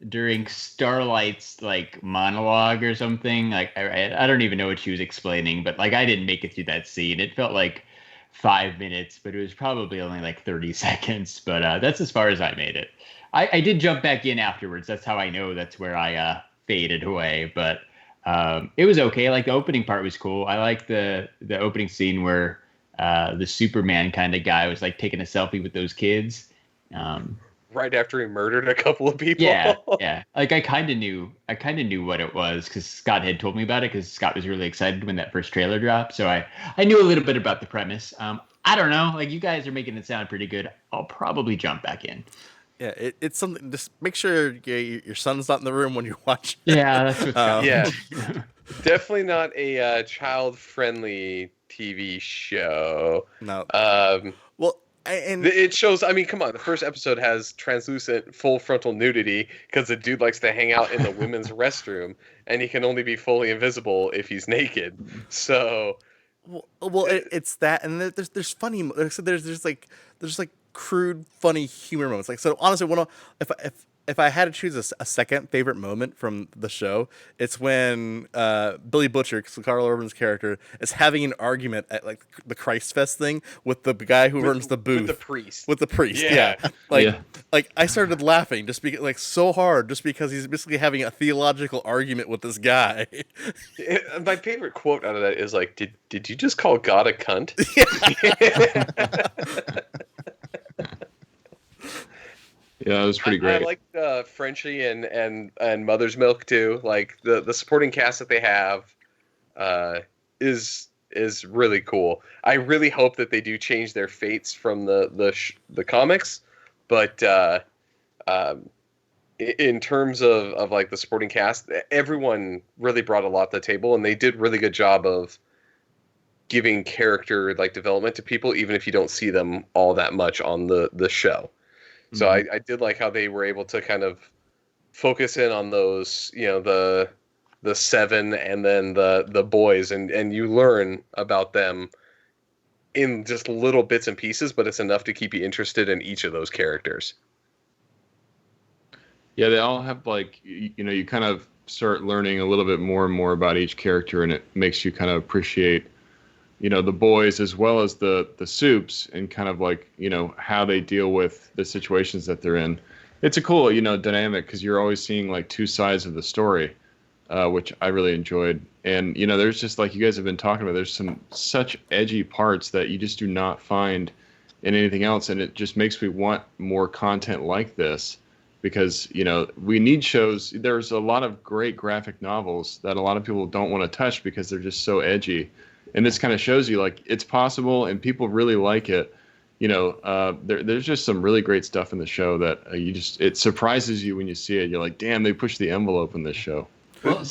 during Starlight's like monologue or something. Like I don't even know what she was explaining, but like I didn't make it through that scene. It felt like 5 minutes, but it was probably only like 30 seconds. But that's as far as I made it. I did jump back in afterwards. That's how I know that's where I faded away. But it was okay. Like the opening part was cool. I like the opening scene where the Superman kind of guy was like taking a selfie with those kids. Right after he murdered a couple of people. Yeah. Like I kind of knew what it was because Scott had told me about it because Scott was really excited when that first trailer dropped. So I knew a little bit about the premise. I don't know. Like you guys are making it sound pretty good. I'll probably jump back in. Yeah, it's something. Just make sure your son's not in the room when you watch it. Yeah, that's what's yeah. Definitely not a child-friendly TV show. No. Well, and it shows. I mean, come on. The first episode has translucent, full frontal nudity because the dude likes to hang out in the women's restroom, and he can only be fully invisible if he's naked. So, it's that, and there's funny. There's like crude, funny humor moments. Like, so honestly, if I had to choose a second favorite moment from the show, it's when Billy Butcher, Carl Urban's character, is having an argument at like the Christ Fest thing with the guy who runs the booth. With the priest. Yeah. Like I started laughing just because, like, so hard just because he's basically having a theological argument with this guy. My favorite quote out of that is like, "Did you just call God a cunt?" Yeah, it was pretty great. I like Frenchie and Mother's Milk too. Like the supporting cast that they have is really cool. I really hope that they do change their fates from the comics, but in terms of like the supporting cast, everyone really brought a lot to the table, and they did a really good job of giving character like development to people, even if you don't see them all that much on the show. So I did like how they were able to kind of focus in on those, you know, the seven and then the boys, and you learn about them in just little bits and pieces, but it's enough to keep you interested in each of those characters. Yeah, they all have like, you know, you kind of start learning a little bit more and more about each character, and it makes you kind of appreciate, you know, the boys as well as the soups, and kind of like, you know, how they deal with the situations that they're in. It's a cool, you know, dynamic because you're always seeing like two sides of the story, which I really enjoyed. And, you know, there's just like you guys have been talking about, there's some such edgy parts that you just do not find in anything else. And it just makes me want more content like this because, you know, we need shows. There's a lot of great graphic novels that a lot of people don't want to touch because they're just so edgy. And this kind of shows you like it's possible and people really like it. You know, there's just some really great stuff in the show that it surprises you when you see it. You're like, damn, they pushed the envelope in this show. Well,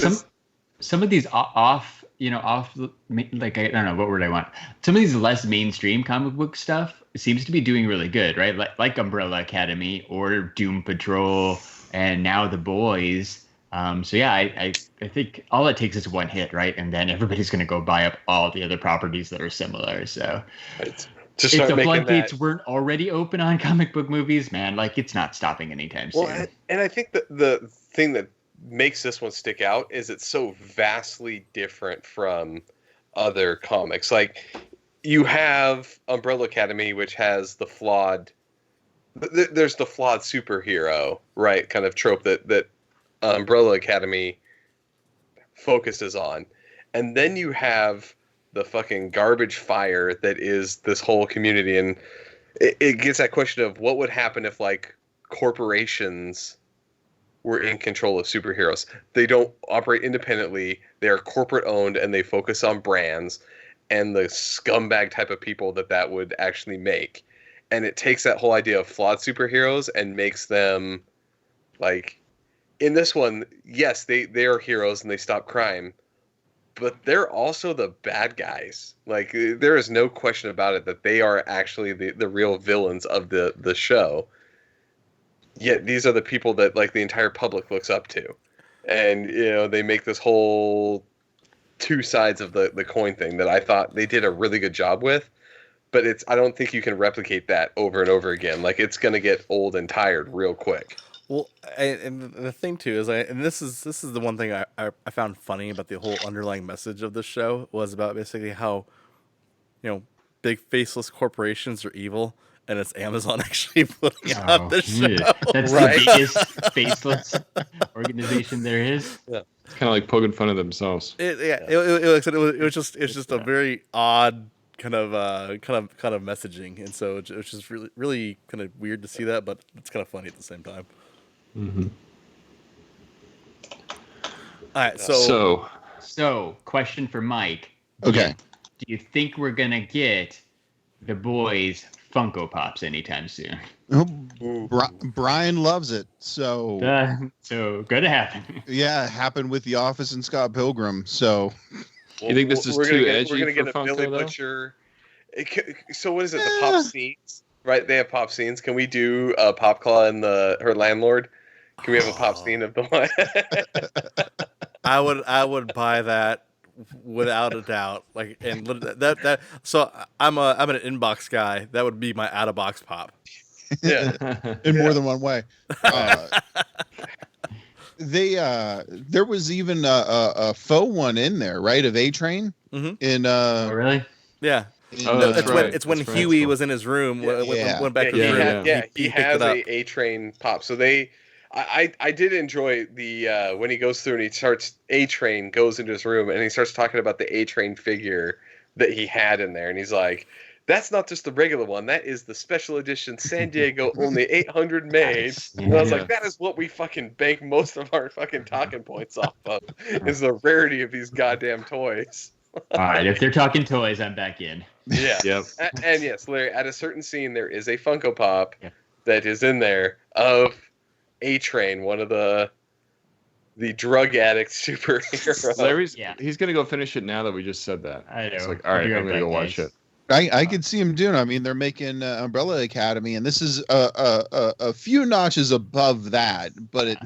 some of these off, like, I don't know, what word I want. Some of these less mainstream comic book stuff seems to be doing really good, right? Like Umbrella Academy or Doom Patrol and now The Boys. So yeah, I think all it takes is one hit, right? And then everybody's going to go buy up all the other properties that are similar. So if the floodgates weren't already open on comic book movies, man, like it's not stopping anytime soon. Well, and I think that the thing that makes this one stick out is it's so vastly different from other comics. Like you have Umbrella Academy, which has the flawed there's the flawed superhero, right? Kind of trope that Umbrella Academy focuses on, and then you have the fucking garbage fire that is this whole community, and it gets that question of what would happen if like corporations were in control of superheroes. They don't operate independently. They are corporate owned, and they focus on brands and the scumbag type of people that would actually make. And it takes that whole idea of flawed superheroes and makes them like, in this one, yes, they are heroes and they stop crime, but they're also the bad guys. Like, there is no question about it that they are actually the real villains of the show. Yet these are the people that like the entire public looks up to. And, you know, they make this whole two sides of the coin thing that I thought they did a really good job with. But I don't think you can replicate that over and over again. Like, it's going to get old and tired real quick. Well, and the thing too is, and this is the one thing I found funny about the whole underlying message of the show was about basically how, you know, big faceless corporations are evil, and it's Amazon actually putting out the show. That's right. The biggest faceless organization there is. Yeah. It's kind of like poking fun of themselves. It was just a very odd kind of messaging, and so it was just really kind of weird to see that, but it's kind of funny at the same time. Mm-hmm. All right, so question for Mike. Okay. Do you think we're gonna get the boys Funko Pops anytime soon? Brian loves it, so gonna happen. Yeah, happened with The Office and Scott Pilgrim. So you think this is too edgy we're gonna get for a Funko, Billy though? Butcher. So what is it? The pop scenes, right? They have pop scenes. Can we do a Pop Claw and her landlord? Can we have a pop scene of the one? I would buy that without a doubt. Like, and that so I'm an inbox guy. That would be my out of box pop. Yeah, in more than one way. There was even a faux one in there, right? Of A-Train. Mm-hmm. In Oh, really? Yeah. That's right. It's when Huey was in his room. Went back to his room. He has A-Train pop. So I did enjoy the when he goes through and he starts A-Train goes into his room and he starts talking about the A-Train figure that he had in there, and he's like, that's not just the regular one. That is the special edition San Diego, only 800 made. And I was like, that is what we fucking bank most of our fucking talking points off of, is the rarity of these goddamn toys. All right, if they're talking toys, I'm back in. Yeah. Yep. And yes, Larry, at a certain scene, there is a Funko Pop that is in there of A-Train, one of the drug addict superheroes. He's gonna go finish it now that we just said that. I know. It's like, all right, I'm gonna go watch it. I could see him doing. I mean, they're making Umbrella Academy, and this is a few notches above that, but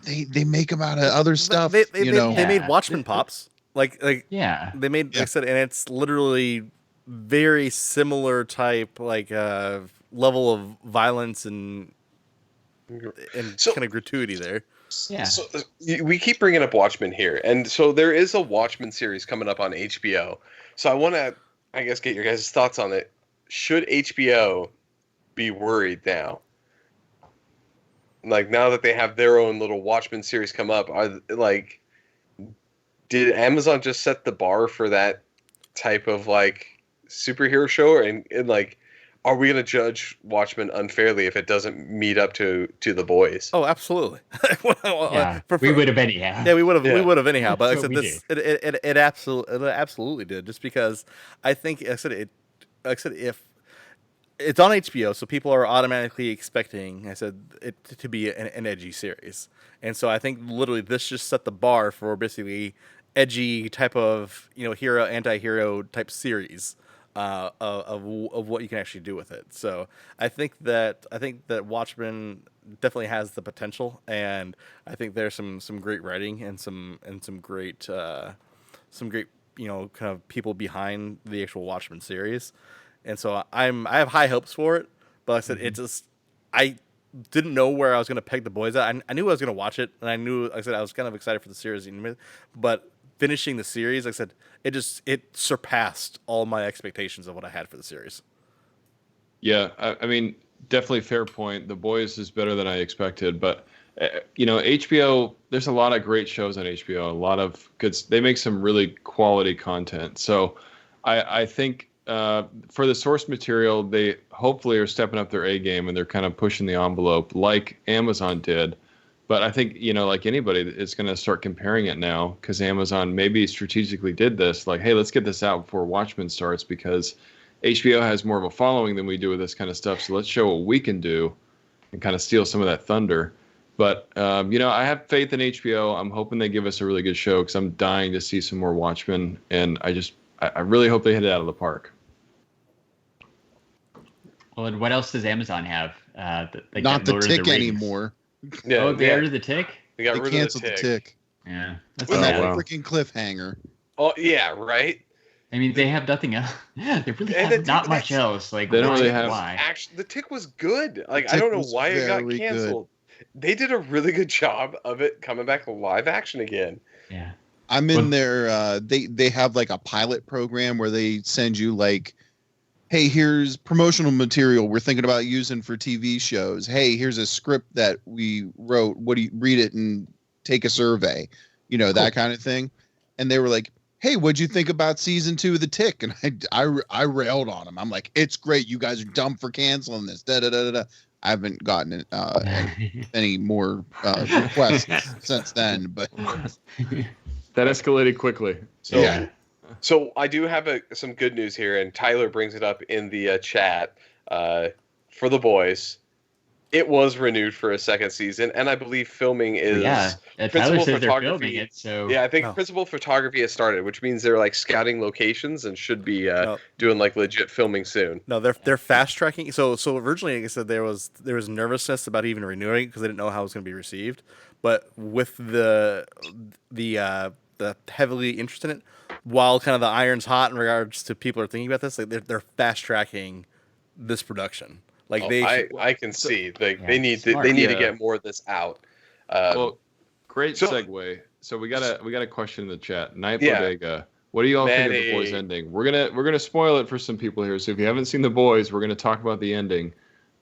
they make them out of other stuff. They made Watchmen Pops. Like they made. Like I said, and it's literally very similar type level of violence and kind of gratuity there. Yeah. So we keep bringing up Watchmen here, and so there is a Watchmen series coming up on HBO. So I want to, I guess, get your guys' thoughts on it. Should HBO be worried now? Like, now that they have their own little Watchmen series come up, did Amazon just set the bar for that type of superhero show, and are we going to judge Watchmen unfairly if it doesn't meet up to The Boys? Oh, absolutely. We would have anyhow. Yeah, we would have. We would have anyhow. But it absolutely did. Just because I think if it's on HBO, so people are automatically expecting it to be an edgy series, and so I think literally this just set the bar for basically edgy type of hero anti-hero type series. Of what you can actually do with it. So I think that Watchmen definitely has the potential, and I think there's some great writing and some great kind of people behind the actual Watchmen series, and so I have high hopes for it. But like I said, I didn't know where I was going to peg The Boys at. I knew I was going to watch it, and I knew, like I said, I was kind of excited for the series, but finishing the series, like I said, it surpassed all my expectations of what I had for the series. Yeah, I mean, definitely fair point. The Boys is better than I expected, but HBO. There's a lot of great shows on HBO. A lot of good. They make some really quality content. So, I think for the source material, they hopefully are stepping up their A game and they're kind of pushing the envelope like Amazon did. But I think like anybody, it's going to start comparing it now because Amazon maybe strategically did this. Like, hey, let's get this out before Watchmen starts because HBO has more of a following than we do with this kind of stuff. So let's show what we can do and kind of steal some of that thunder. But, I have faith in HBO. I'm hoping they give us a really good show because I'm dying to see some more Watchmen. And I really hope they hit it out of the park. Well, and what else does Amazon have? Not the Tick anymore. Yeah, Oh, they got rid of the Tick? They got rid canceled of the the Tick. Tick. Yeah. That's With that wow. freaking cliffhanger. Oh yeah, right. I mean, they have nothing else. They really And have not much else. Like, They don't why? really have- Why? Actually, the Tick was good. Like, The I don't Tick know was why it got very canceled. They did a really good job of it coming back live action again. Yeah. I'm in their they have like a pilot program where they send you like, hey, here's promotional material we're thinking about using for TV shows. Hey, here's a script that we wrote. What do you read it and take a survey? That kind of thing. And they were like, hey, what'd you think about season 2 of The Tick? And I railed on them. I'm like, it's great. You guys are dumb for canceling this. Da da da da. I haven't gotten any more requests since then, but That escalated quickly. So, Yeah. So I do have some good news here, and Tyler brings it up in the chat for The Boys. It was renewed for a second season, and I believe filming is Tyler principal says they're filming photography. it, so Yeah, I think No. principal photography has started, which means they're like scouting locations and should be No. doing like legit filming soon. No, they're fast tracking. So originally, like I said, there was nervousness about even renewing because they didn't know how it was going to be received. But with the heavily interested in it, while kind of the iron's hot in regards to people are thinking about this, like they're fast tracking this production. Like I can see like Yeah, they need smart. they need to Yeah. get more of this out. Well, great so- segue. So we got a question in the chat. Night Yeah. Bodega. What do you all think of the Boys Manny. ending? We're gonna spoil it for some people here. So if you haven't seen the Boys, we're gonna talk about the ending.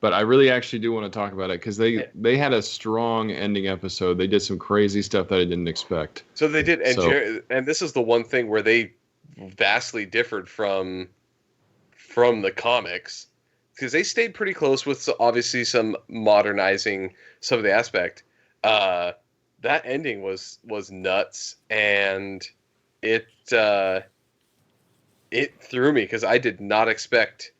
But I really actually do want to talk about it because they had a strong ending episode. They did some crazy stuff that I didn't expect. So they did, and So- and this is the one thing where they vastly differed from the comics because they stayed pretty close with obviously some modernizing some of the aspect. That ending was nuts, and it threw me because I did not expect.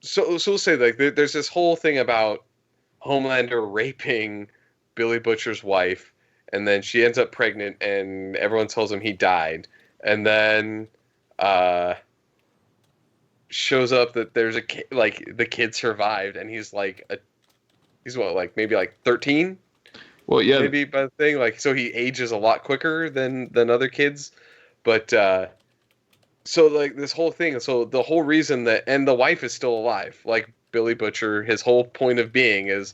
So we'll say like there's this whole thing about Homelander raping Billy Butcher's wife, and then she ends up pregnant, and everyone tells him he died, and then shows up that there's a kid, like the kid survived, and he's like he's what, like maybe like 13, Well, yeah, maybe by the thing, like so he ages a lot quicker than other kids, but so like this whole thing, so the whole reason that, and the wife is still alive, like Billy Butcher, his whole point of being is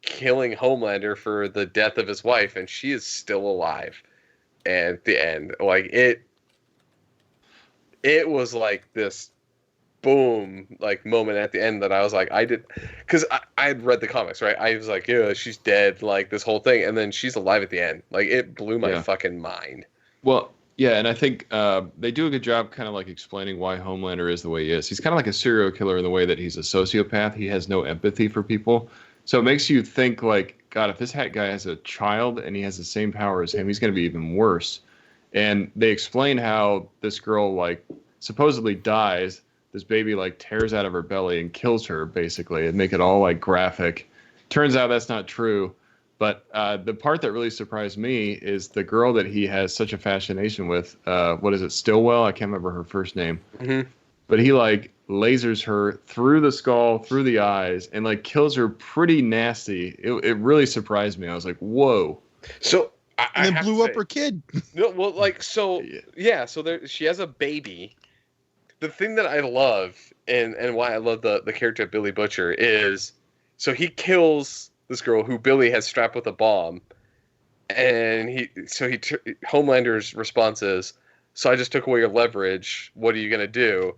killing Homelander for the death of his wife, and she is still alive. And at the end, like it was like this boom like moment at the end that I was like, because I had read the comics, right? I was like, yeah, she's dead, like this whole thing, and then she's alive at the end. Like it blew my fucking mind. Well, yeah, and I think they do a good job kind of like explaining why Homelander is the way he is. He's kind of like a serial killer in the way that he's a sociopath. He has no empathy for people. So it makes you think like, God, if this guy has a child and he has the same power as him, he's going to be even worse. And they explain how this girl like supposedly dies. This baby like tears out of her belly and kills her basically, and make it all like graphic. Turns out that's not true. But the part that really surprised me is the girl that he has such a fascination with. What is it, Stillwell? I can't remember her first name. Mm-hmm. But he like lasers her through the skull, through the eyes, and like kills her pretty nasty. It really surprised me. I was like, whoa. So And then blew up her kid. No, well, like so, yeah. So there, she has a baby. The thing that I love and why I love the character of Billy Butcher is, so he kills this girl who Billy has strapped with a bomb, and Homelander's response is, "So I just took away your leverage. What are you gonna do?"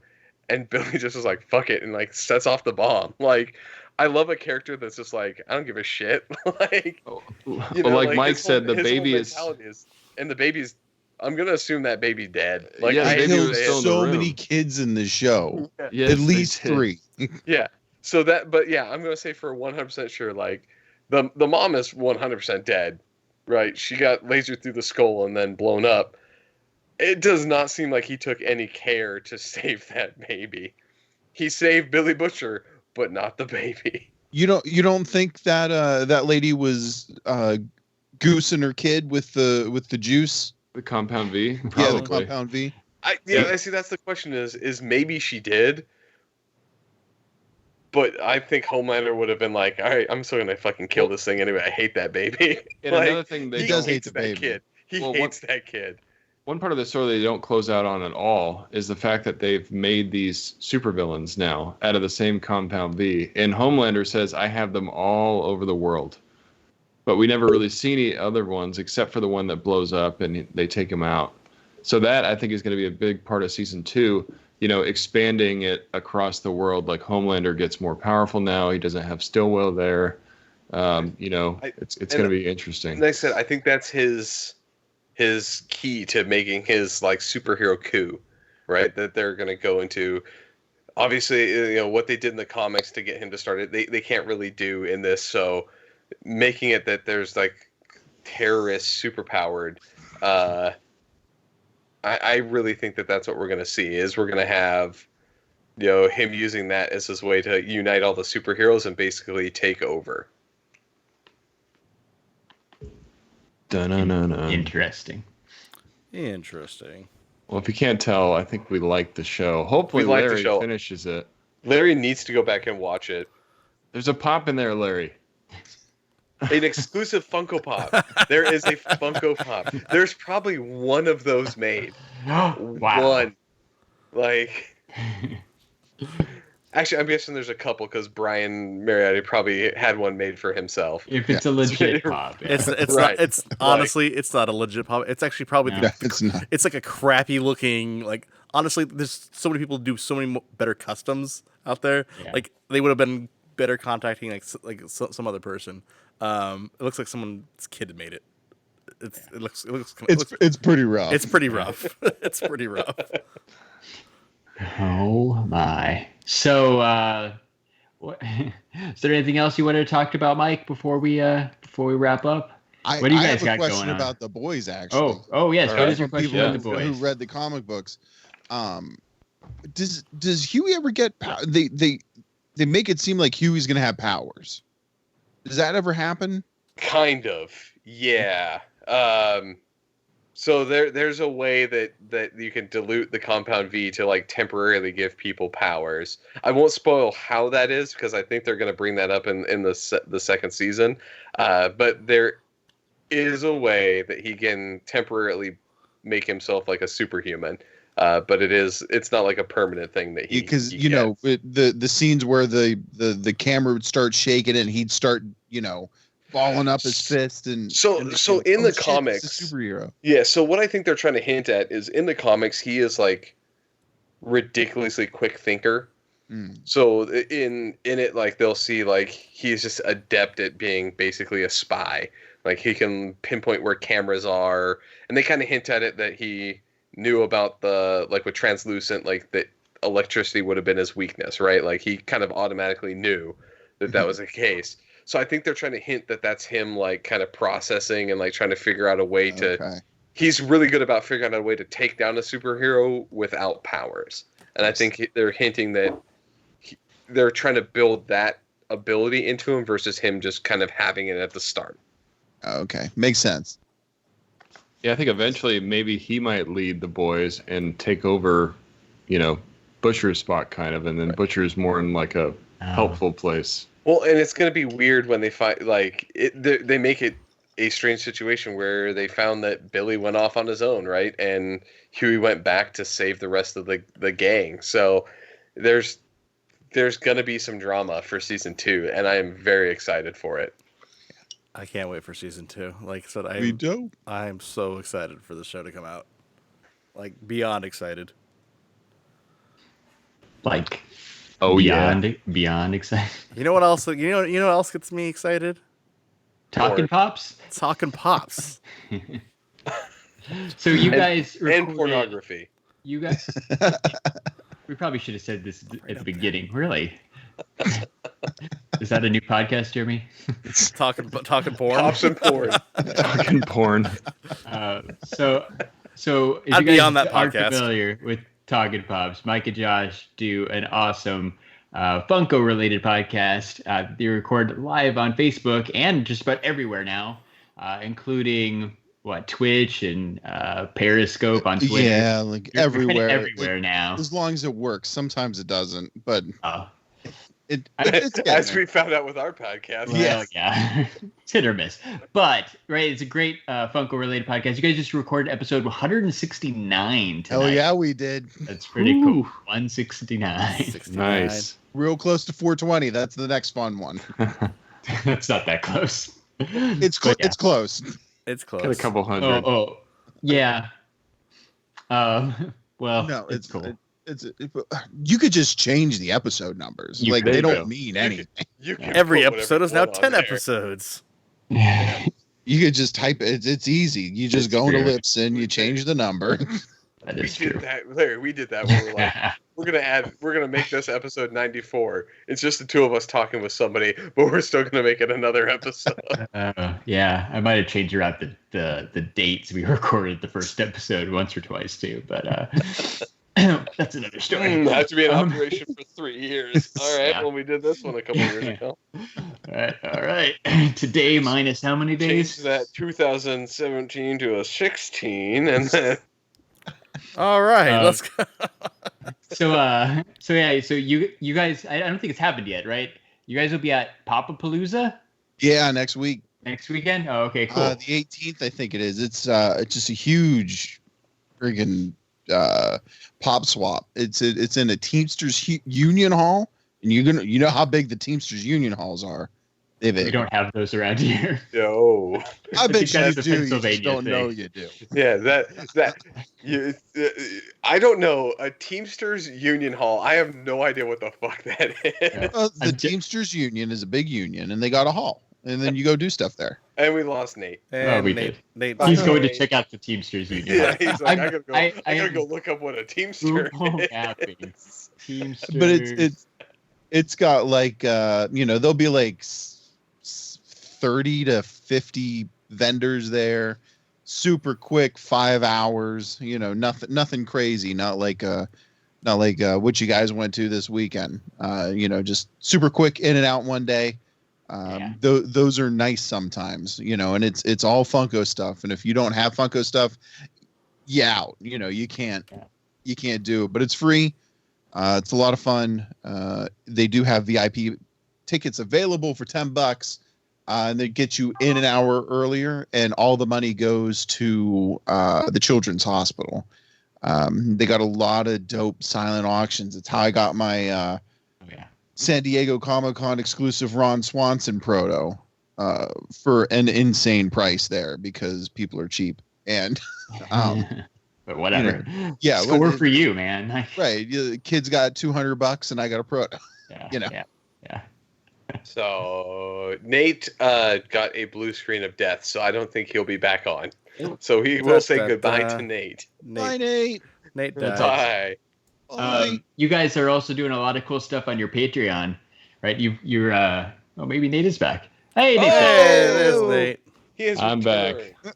and Billy just was like, "Fuck it," and like sets off the bomb. Like, I love a character that's just like, I don't give a shit. Like, Oh, you well, know, like Mike said, the his whole baby is. mentality is, and the baby's. I'm gonna assume that baby's dead. Like, Yeah, I the hate baby to killed was say still it. in the so room. many kids in the show. Yes, At they least did. 3. Yeah. So that, but yeah, I'm gonna say for 100% sure, like the mom is 100% dead, right? She got lasered through the skull and then blown up. It does not seem like he took any care to save that baby. He saved Billy Butcher, but not the baby. You don't think that that lady was goosing her kid with the juice? The Compound V, Yeah, the probably. compound V. I see. That's the question. Is maybe she did, but I think Homelander would have been like, "All right, I'm still gonna fucking kill this thing anyway. I hate that baby." And Like, another thing he does hate hates the that baby. kid. He Well, hates that kid. One part of the story they don't close out on at all is the fact that they've made these supervillains now out of the same Compound V. And Homelander says, I have them all over the world. But we never really see any other ones except for the one that blows up and they take him out. So that, I think, is going to be a big part of season 2, you know, expanding it across the world. Like Homelander gets more powerful now. He doesn't have Stillwell there. You know, it's going to be interesting. Like I said, I think that's his key to making his like superhero coup, right? That they're going to go into. Obviously, you know what they did in the comics to get him to start it. They can't really do in this. So making it that there's like terrorists superpowered. I really think that that's what we're going to see. Is we're going to have, you know, him using that as his way to unite all the superheroes and basically take over. Dun-dun-dun-dun. Interesting. Interesting. Well, if you can't tell, I think we like the show. Hopefully, We like the Larry show. finishes it. Larry needs to go back and watch it. There's a pop in there, Larry. An exclusive Funko Pop. There is a Funko Pop. There's probably one of those made. Wow. One. Like, actually, I'm guessing there's a couple because Brian Mariotti probably had one made for himself. If it's a legit pop. Yeah. It's Right. not. It's honestly, it's not a legit pop. It's actually probably No. Yeah, it's not. it's like a crappy looking. Like honestly, there's so many people do so many better customs out there. Yeah. Like they would have been better contacting some other person. It looks like someone's kid made it. It looks It's pretty rough. it's pretty rough. It's pretty rough. Oh my. So what, is there anything else you wanted to talk about, Mike, before we wrap up? What do you I guys have a got question going on? about the boys actually. Oh yes. All What right. is your question People about the boys? who read the comic books. Does Huey ever get they make it seem like Huey's gonna have powers. Does that ever happen? Kind of. Yeah. So there's a way that you can dilute the Compound V to like temporarily give people powers. I won't spoil how that is because I think they're going to bring that up in the second season. But there is a way that he can temporarily make himself like a superhuman. But it's not like a permanent thing that he Because he you know gets. the scenes where the camera would start shaking and he'd start balling up his fist and So and in the shit, comics, it's a superhero. Yeah, so what I think they're trying to hint at is in the comics he is like ridiculously quick thinker. So in it, like they'll see like he's just adept at being basically a spy. Like he can pinpoint where cameras are, and they kind of hint at it that he knew about the like with translucent, like that electricity would have been his weakness, right? Like he kind of automatically knew that was the case. So I think they're trying to hint that that's him, like kind of processing and like trying to figure out a way to. Okay. He's really good about figuring out a way to take down a superhero without powers, and I think they're hinting that they're trying to build that ability into him versus him just kind of having it at the start. Okay, makes sense. Yeah, I think eventually maybe he might lead the boys and take over, Butcher's spot kind of, and then Butcher's more in like a helpful place. Well, and it's going to be weird when they find like they make it a strange situation where they found that Billy went off on his own, right? And Huey went back to save the rest of the gang. So there's going to be some drama for season 2, and I am very excited for it. I can't wait for season 2. Like I said, I'm so excited for the show to come out. Like beyond excited. like Oh beyond excited. You know what else? You know what else gets me excited? Talking Pops. Talking Pops. So you guys and recorded, pornography. You guys, we probably should have said this at the beginning. Really? Is that a new podcast, Jeremy? talking porn. Pops and porn. Talking porn. So if I'd you be guys on that aren't podcast. familiar with Talking Pops, Mike and Josh do an awesome Funko related podcast. They record live on Facebook and just about everywhere now, including Twitch and Periscope on Twitter. Yeah, like everywhere. Everywhere now. As long as it works. Sometimes it doesn't, but it's As we found out with our podcast. Well, yeah. It's hit or miss. But, right, it's a great Funko related podcast. You guys just recorded episode 169 tonight. Oh, yeah, we did. That's pretty cool. 169. 69. Nice. Real close to 420. That's the next fun one. That's not that close. It's But yeah. It's close. It's close. Got a couple hundred. Oh, yeah. Well, No, it's cool. You could just change the episode numbers. You Like could. they don't mean anything. You can Every put episode whatever is you now want on 10 there. episodes. You could just type it. It's easy. You just That's go into true. Libsyn, you change the number. That We is did true. that, Larry. We did that. When we're gonna make this episode 94. It's just the two of us talking with somebody, but we're still gonna make it another episode. Yeah, I might have changed around the dates we recorded the first episode once or twice too, but that's another story. Have to be in operation for 3 years. All right. Yeah. Well, we did this one a couple years ago. All right. Today minus how many days? Changed that 2017 to a 16, and then All right, let's go. So you guys, I don't think it's happened yet, right? You guys will be at Papapalooza Yeah, next week. next weekend. Oh, okay, cool. The 18th, I think it is. It's just a huge friggin' pop swap. It's in a Teamsters Union Hall, and you know how big the Teamsters Union Halls are. We don't have those around here. yo, I bet think you that's do. the You just Pennsylvania don't thing. know you do. yeah, that you. I don't know a Teamsters Union Hall. I have no idea what the fuck that is. Yeah. The I'm ju- Teamsters Union is a big union, and they got a hall, and then you go do stuff there. And we lost Nate. And we Nate, did. Nate, He's Bye. going to check out the Teamsters Union. Yeah, he's like, I I gotta am go look up what a Teamster Google is. mapping Teamsters. But it's got like there'll be like 30 to 50 vendors there, super quick, 5 hours. Nothing crazy. Not like what you guys went to this weekend. Just super quick, in and out one day. Yeah. Those are nice sometimes. And it's all Funko stuff. And if you don't have Funko stuff, you out. You can't do it. But it's free. It's a lot of fun. They do have VIP tickets available for $10. And they get you in an hour earlier, and all the money goes to the Children's Hospital. They got a lot of dope silent auctions. It's how I got my San Diego Comic-Con exclusive Ron Swanson proto for an insane price there because people are cheap. And but whatever. yeah, Score for you, man. right. The kids got $200 and I got a proto. Yeah. Yeah. So Nate got a blue screen of death, so I don't think he'll be back on. So we will say goodbye to Nate. Bye, Nate. Nate That's died. Bye. Bye. You guys are also doing a lot of cool stuff on your Patreon, right? You're maybe Nate is back. Hey, Nate's back. Hey, there's Nate. He is I'm back. returned.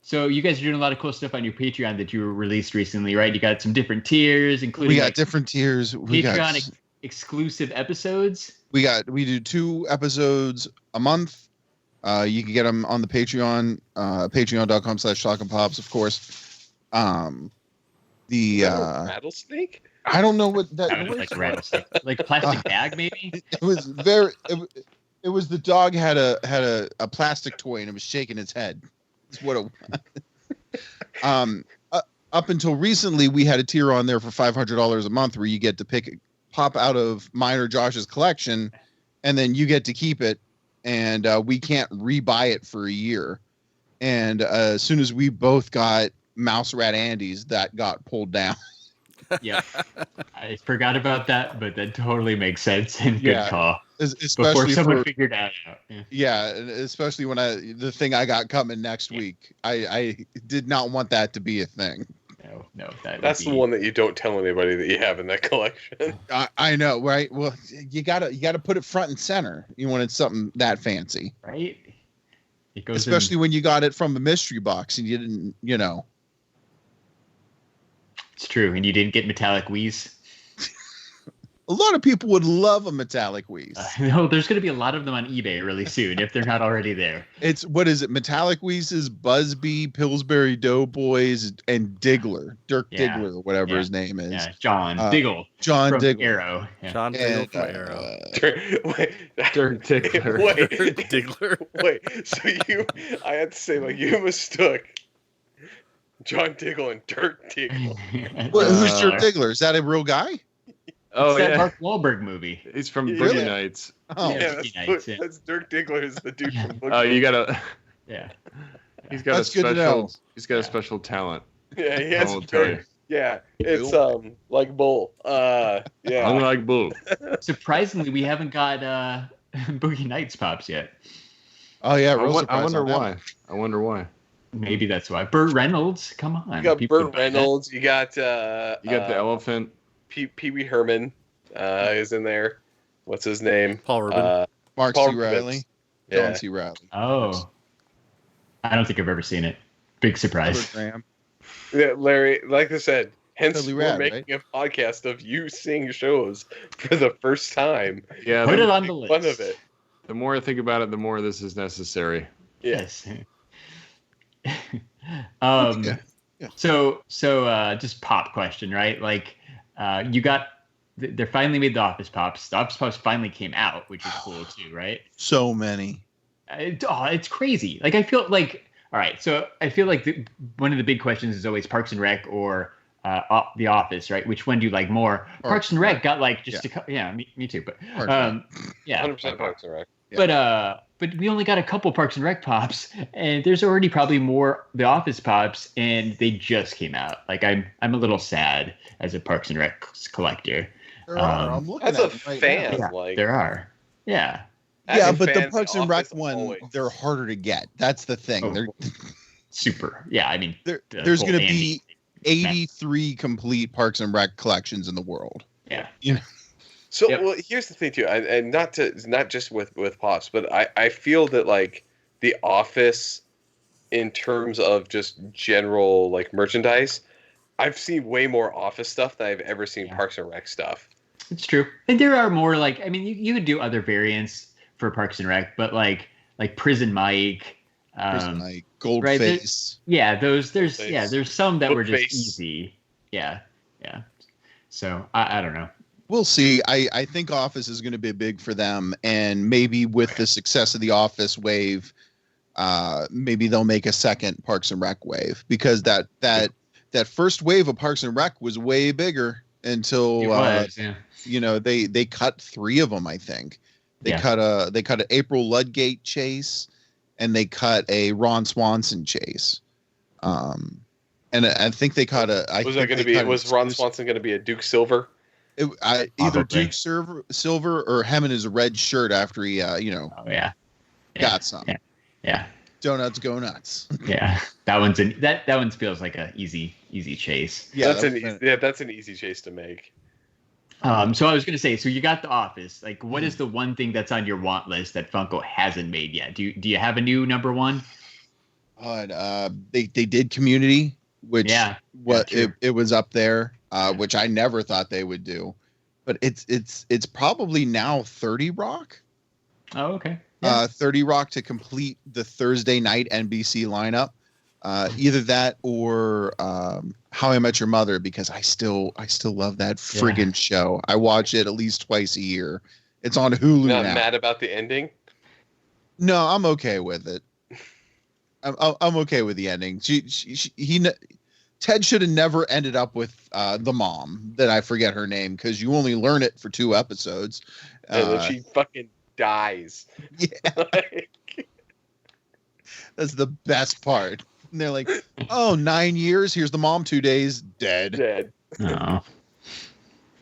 So you guys are doing a lot of cool stuff on your Patreon that you released recently, right? You got some different tiers, including We got different tiers. We Patreon exclusive episodes. we do 2 episodes a month. You can get them on the Patreon, patreon.com/talkingpops, of course. Is that a rattlesnake? I don't know what that I don't know, like a rattlesnake, like a plastic bag, maybe. it was very it was the dog had a plastic toy and it was shaking its head. That's what it was. Up until recently, we had a tier on there for $500 a month where you get to pop out of mine or Josh's collection, and then you get to keep it, and we can't rebuy it for a year. And as soon as we both got Mouse Rat Andy's, that got pulled down. Yep. I forgot about that, but that totally makes sense and good Yeah. call. Before Especially someone for figured that out. Yeah. yeah, especially when the thing I got coming next week. I did not want that to be a thing. No, that That's would the be, one that you don't tell anybody that you have in that collection. I know, right? Well, you gotta put it front and center. You wanted something that fancy, right? It goes especially when you got it from a mystery box and you didn't, It's true, and you didn't get metallic wheeze. A lot of people would love a metallic wheeze. No, there's going to be a lot of them on eBay really soon if they're not already there. What is it? Metallic Wheezes, Busby, Pillsbury Doughboys, and Diggler, Dirk Yeah. Diggler, or whatever Yeah. his name is. Yeah, John Diggle. John from Diggler. Arrow. Yeah. John Diggle And, from Arrow. Dirk Diggler. Wait, Diggler. wait. So I had to say, like, you mistook John Diggle and Dirk Diggle. Who's Dirk Diggler? Is that a real guy? Oh It's that yeah, Mark Wahlberg movie. he's from Yeah. Boogie Nights. Oh, Yeah. Yeah, Boogie Nights, yeah. that's Dirk Diggler is the dude from Boogie. Oh, you gotta. Yeah. He's got That's a good to know. special. He's got a special talent. Yeah, he I has will tell you. yeah, it's like Bull. Yeah. Unlike Boo. Surprisingly, we haven't got Boogie Nights pops yet. Oh yeah, I real wonder surprise on that why. I wonder why. Maybe that's why. Burt Reynolds, come on. You got People would Burt buy that. Reynolds. You got You got the elephant. Pee Wee Herman is in there. What's his name? Paul Rubin. Mark Paul C. Rubens. Riley, Yeah. John C. Riley, Oh. I don't think I've ever seen it. Big surprise. Robert Graham. Yeah, Larry, like I said, hence Totally we're rad, making a podcast of you seeing shows for the first time. Yeah. Put The, it on the Make list. fun of it. the more I think about it, the more this is necessary. Yes. um, Yeah. So just pop question, right? Like, you got, they finally made the Office Pops. The Office Pops finally came out, which is cool too, right? So many. It's crazy. Like, I feel like, all right, so I feel like one of the big questions is always Parks and Rec or The Office, right? Which one do you like more? Parks and Rec got like just me too, but Parks and yeah, 100% Parks and Rec. Yeah. but we only got a couple Parks and Rec pops, and there's already probably more The Office pops, and they just came out. Like, I'm a little sad as a Parks and Rec collector. There are. I'm looking As at a them right fan, now. like There are, yeah. Yeah, as but the fans, Parks and Rec Office one, always- they're harder to get. That's the thing. Oh. Super. Yeah, I mean, There's whole going to Andy- be 83 complete Parks and Rec collections in the world. Yeah. So, Yep. well, here's the thing too, and not just with Pops, but I feel that like The Office, in terms of just general like merchandise, I've seen way more Office stuff than I've ever seen Yeah. Parks and Rec stuff. It's true. And there are more like, I mean, you could do other variants for Parks and Rec, but like Prison Mike, Prison Night, Gold right, there- Face. yeah, there's Face. there's some that were just Bookface. easy. Yeah. So I don't know. We'll see. I think Office is going to be big for them, and maybe with the success of the Office wave, maybe they'll make a second Parks and Rec wave, because that first wave of Parks and Rec was way bigger until It was, yeah. they cut 3 of them. I think they Yeah. cut an April Ludgate chase, and they cut a Ron Swanson chase. And I think they cut a. Was that going to be? Was Ron Swanson going to be a Duke Silver? Either Probably. Duke Silver or him in his red shirt after he, Oh yeah. got some. Yeah. Donuts go nuts. Yeah. That one feels like a easy chase. Yeah, That's an easy chase to make. So I was gonna say, so you got The Office. Like, what is the one thing that's on your want list that Funko hasn't made yet? Do you have a new number one? They did Community, which true. it was up there, which I never thought they would do, but it's probably now 30 Rock. Oh, okay. 30 Rock to complete the Thursday night NBC lineup. Either that or How I Met Your Mother, because I still love that friggin' show. I watch it at least twice a year. It's on Hulu Not now. mad about the ending. No, I'm okay with it. I'm okay with the ending. Ted should have never ended up with the mom. That I forget her name, because you only learn it for 2 episodes. And then she fucking dies. Yeah, that's the best part. And they're like, "Oh, 9 years. Here's the mom. 2 days dead." Dead. Oh.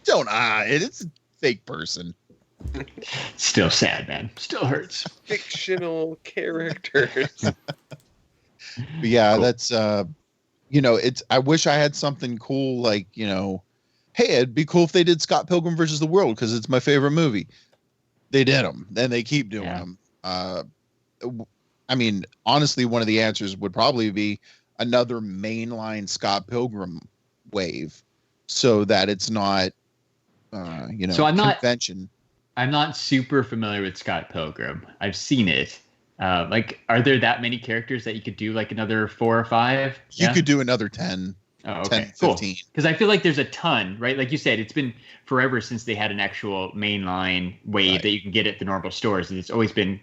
Don't it's a fake person. Still sad, man. Still hurts. Fictional characters. But yeah, Cool. that's I wish I had something cool like, hey, it'd be cool if they did Scott Pilgrim versus the World because it's my favorite movie. They did them, and they keep doing them. I mean, honestly, one of the answers would probably be another mainline Scott Pilgrim wave, so that it's not, So convention. I'm not super familiar with Scott Pilgrim. I've seen it. Are there that many characters that you could do like another 4 or 5? You could do another 10. Oh, 10, okay. 15. Because I feel like there's a ton, right? Like you said, it's been forever since they had an actual mainline wave that you can get at the normal stores, and it's always been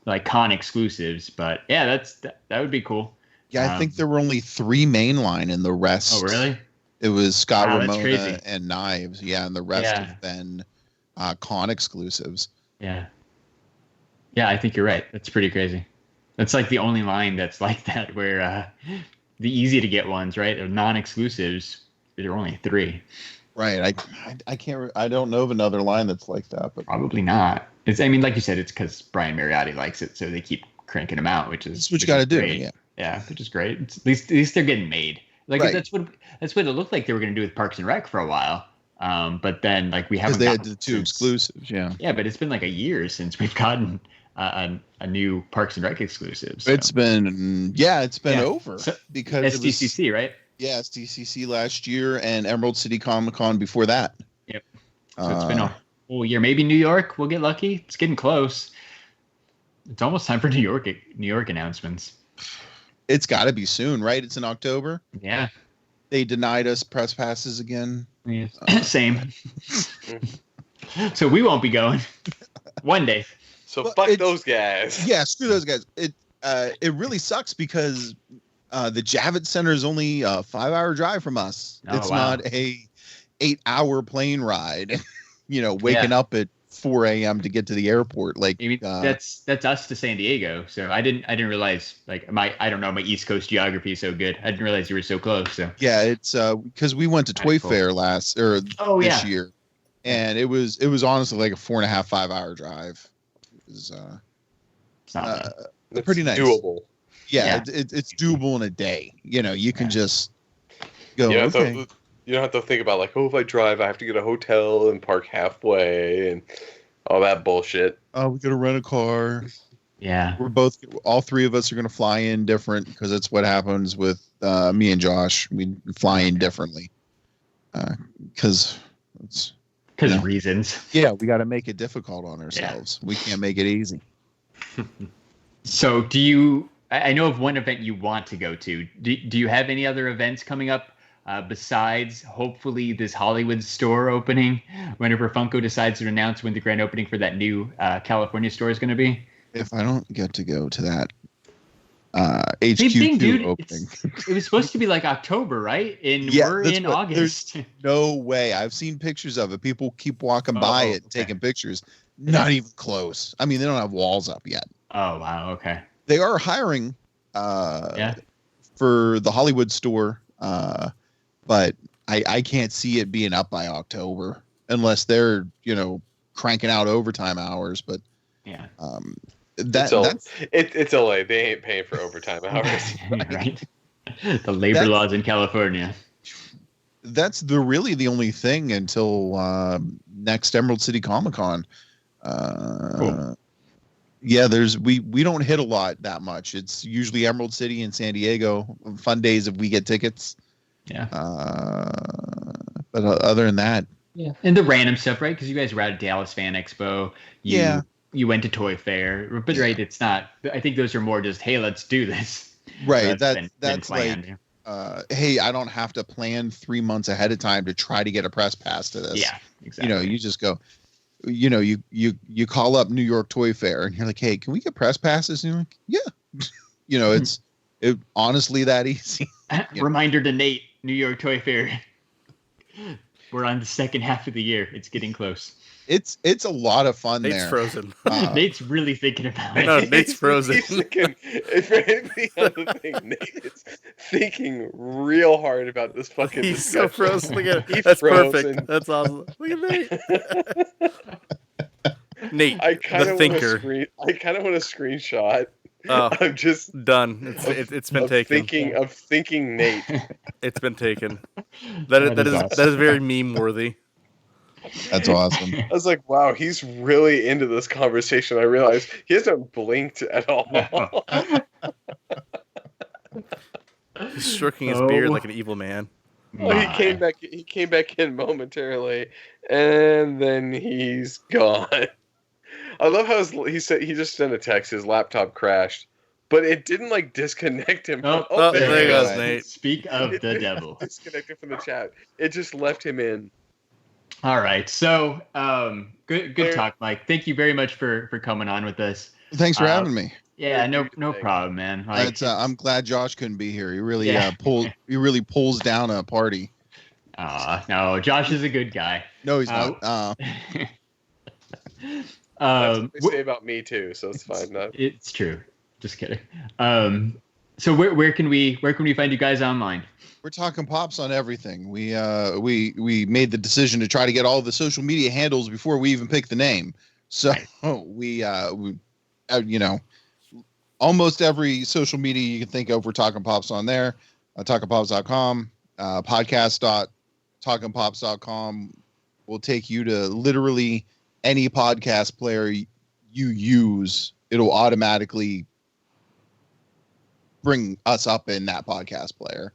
like con exclusives. But yeah, that would be cool. Yeah, I think there were only 3 mainline, and the rest. Oh, really? It was Scott Wow, that's Ramona crazy. and Knives. Yeah, and the rest have been con exclusives. Yeah. Yeah, I think you're right. That's pretty crazy. That's like the only line that's like that, where the easy to get ones, right? They're non-exclusives. There are only 3. Right. I can't. I don't know of another line that's like that, but Probably not. I mean, like you said, it's because Brian Mariotti likes it, so they keep cranking them out, which is that's what you got to do. great. Yeah. Yeah, which is great. At least they're getting made. Like Right. that's what it looked like they were going to do with Parks and Rec for a while. But then like we Because haven't they had gotten the 2 exclusives. Yeah. Yeah, but it's been like a year since we've gotten a new Parks and Rec exclusive. So. It's been over So, because STCC, right? Yeah, STCC last year and Emerald City Comic Con before that. Yep. So it's been a whole year. Maybe New York. We'll get lucky. It's getting close. It's almost time for New York announcements. It's got to be soon, right? It's in October. Yeah. They denied us press passes again. Yeah. Same. So we won't be going one day. So Well, fuck it's- those guys. Yeah, screw those guys. It really sucks because the Javits Center is only a 5-hour drive from us. Oh, It's wow. not a 8-hour plane ride. Waking up at 4 a.m. to get to the airport. Like I mean, that's us to San Diego. So I didn't realize like my East Coast geography is so good. I didn't realize you were so close. So yeah, it's because we went to Toy Alright, cool. Fair this yeah. year, and it was honestly like a 4.5 5-hour drive. It was it's not bad. It's pretty nice. Doable. Yeah. It's doable in a day. You can just go. You don't, Okay. you don't have to think about like, if I drive, I have to get a hotel and park halfway and all that bullshit. Oh, we gotta rent a car. Yeah. All 3 of us are gonna fly in different because that's what happens with me and Josh. We fly in differently because it's. Because Yeah. of reasons. Yeah, we got to make it difficult on ourselves. We can't make it easy. So I know of one event you want to go to. Do you have any other events coming up besides hopefully this Hollywood store opening whenever Funko decides to announce when the grand opening for that new California store is going to be? If I don't get to go to that HQ Same thing, dude. opening, It was supposed to be like October, right? And Yeah, we're that's in what- August. no way. I've seen pictures of it. People keep walking by it, okay. taking pictures. Not even close. I mean, they don't have walls up yet. Oh, wow. Okay. They are hiring for the Hollywood store, but I can't see it being up by October unless they're cranking out overtime hours. But Yeah. that's It's LA. They ain't paying for overtime hours. Right. The labor laws in California. that's really the only thing until next Emerald City Comic Con. Cool. Yeah, we don't hit a lot that much. It's usually Emerald City and San Diego. Fun days if we get tickets. Yeah. But other than that, Yeah. And the random stuff, right? Because you guys were at Dallas Fan Expo. Yeah. You went to Toy Fair, but right, it's not. I think those are more just, hey, let's do this. right? rather than That's like, planned. hey, I don't have to plan 3 months ahead of time to try to get a press pass to this. Yeah, exactly. You just go. You call up New York Toy Fair and you're like, hey, can we get press passes? And you're like, yeah. It's honestly that easy. Reminder to Nate, New York Toy Fair. We're on the second half of the year. It's getting close. It's a lot of fun Nate's there. frozen. Nate's really thinking about it. No, Nate's frozen. He's thinking, if anybody on the thing, Nate is thinking real hard about this fucking He's so discussion. frozen. Look at He's it. That's frozen. perfect. That's awesome. Look at Nate. Nate, I kind the of thinker. I kind of want a screenshot. Oh, I'm just done. It's been taken. Thinking Nate. It's been taken. That is awesome. that is very meme worthy. That's awesome. I was like, wow, he's really into this conversation. I realized he hasn't blinked at all. He's stroking his beard like an evil man. Well, he came back in momentarily, and then he's gone. I love how he just sent a text. His laptop crashed, but it didn't like disconnect him. Oh, there he goes, Nate. Speak of the devil. Disconnected from the chat. It just left him in. All right. So, good talk, Mike. Thank you very much for coming on with us. Thanks for having me. Yeah, no problem, man. Like, I'm glad Josh couldn't be here. He really pulls down a party. No, Josh is a good guy. No, he's not. That's what they say about me too, so it's fine. It's true. Just kidding. So where can we find you guys online? We're talking pops on everything. We made the decision to try to get all the social media handles before we even picked the name. So we almost every social media you can think of, we're talking pops on there. Talkingpops.com, podcast.talkingpops.com will take you to literally any podcast player you use. It'll automatically bring us up in that podcast player.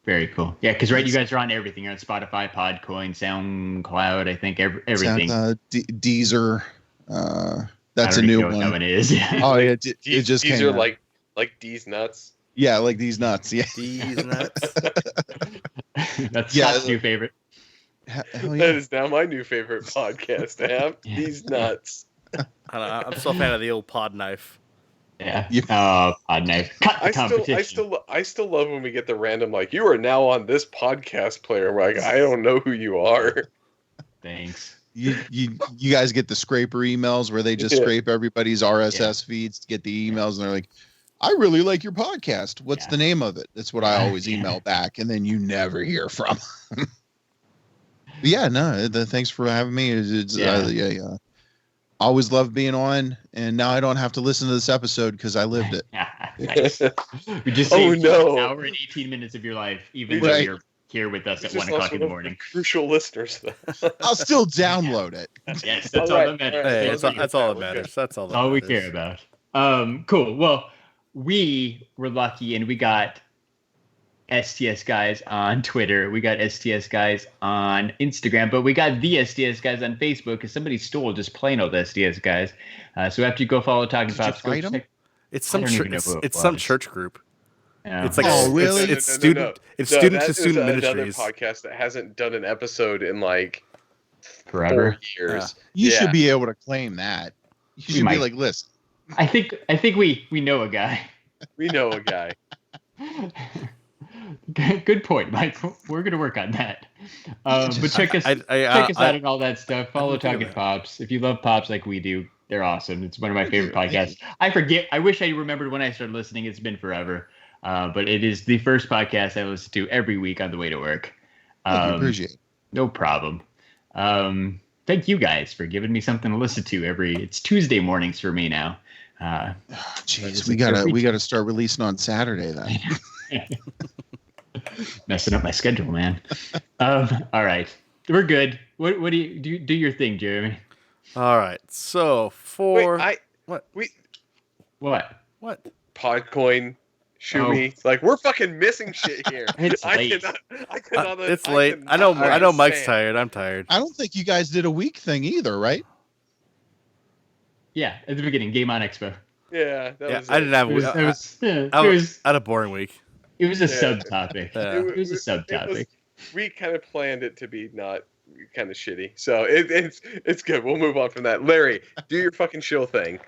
Very cool. Yeah, because you guys are on everything. You're on Spotify, Podcoin, SoundCloud. I think everything. Deezer. That's a new one. That one is. Yeah. Oh yeah, it just came. Deezer like D's nuts. Yeah, like these nuts. Yeah, These nuts. That's Scott's new favorite. Hell yeah. That is now my new favorite podcast app. Yeah. These nuts. I'm still a fan of the old pod knife. Yeah. Yeah. Odd knife. Cut the competition. I still love when we get the random like you are now on this podcast player. We're like, I don't know who you are. Thanks. You guys get the scraper emails where they just scrape everybody's RSS feeds to get the emails, and they're like, I really like your podcast. What's the name of it? That's what I always email back, and then you never hear from them. Thanks for having me. Always loved being on, and now I don't have to listen to this episode because I lived it. Nice. We just saved an hour and 18 minutes of your life, even though you're here with us at 1 o'clock in the morning. Crucial listeners, though. I'll still download it. Yes, that's all that matters. Hey, that's all that matters. That's all we care about. Cool. Well, we were lucky, and we got STS Guys on Twitter. We got STS Guys on Instagram, but we got the STS Guys on Facebook because somebody stole just plain old STS Guys. So after you go follow Talking Pops, go check. It's some church group. Yeah. It's like really? It's student to student another ministries. podcast that hasn't done an episode in like forever 4 years. You should be able to claim that. You should be like, listen. I think we know a guy. We know a guy. Good point, Mike. We're gonna work on that. But check us out and all that stuff. Follow Talking Pops. If you love Pops like we do, they're awesome. It's one of my favorite podcasts. I forget. I wish I remembered when I started listening. It's been forever. But it is the first podcast I listen to every week on the way to work. I appreciate it. No problem. Thank you guys for giving me something to listen to it's Tuesday mornings for me now. Jeez, we gotta start releasing on Saturday then. Messing up my schedule, man. All right, we're good. What do you do your thing, Jeremy? All right. So what Podcoin, Shumi, we're fucking missing shit here. It's late. It's late. I know Mike's tired. I'm tired. I don't think you guys did a week thing either, right? Yeah, at the beginning, Game On Expo. Yeah, I didn't have. It was a boring week. It was a subtopic. It was a subtopic. We kind of planned it to be not kind of shitty, so it's good. We'll move on from that. Larry, do your fucking shill thing.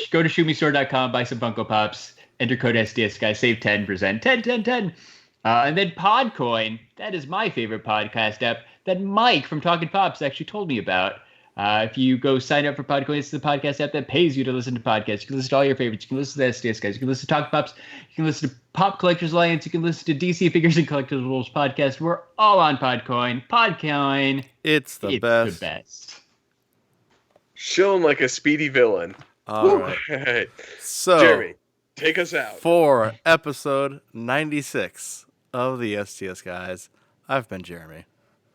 Go to shumistore.com, buy some Funko Pops, enter code STS Guys, save 10%, 10. And then Podcoin, that is my favorite podcast app. that Mike from Talking Pops actually told me about. If you go sign up for Podcoin, it's the podcast app that pays you to listen to podcasts. You can listen to all your favorites. You can listen to STS Guys. You can listen to Talk Pops. You can listen to Pop Collectors Alliance. You can listen to DC Figures and Collectibles podcast. We're all on Podcoin. Podcoin. It's the best. The best. Shown like a speedy villain. All right. Right. So, Jeremy, take us out. for episode 96 of the STS Guys, I've been Jeremy.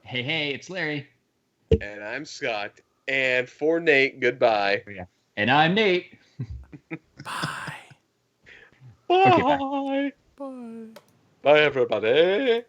Hey, it's Larry. And I'm Scott. And for Nate, goodbye. Oh, yeah. And I'm Nate. Bye. Bye. Okay, bye. Bye. Bye, everybody.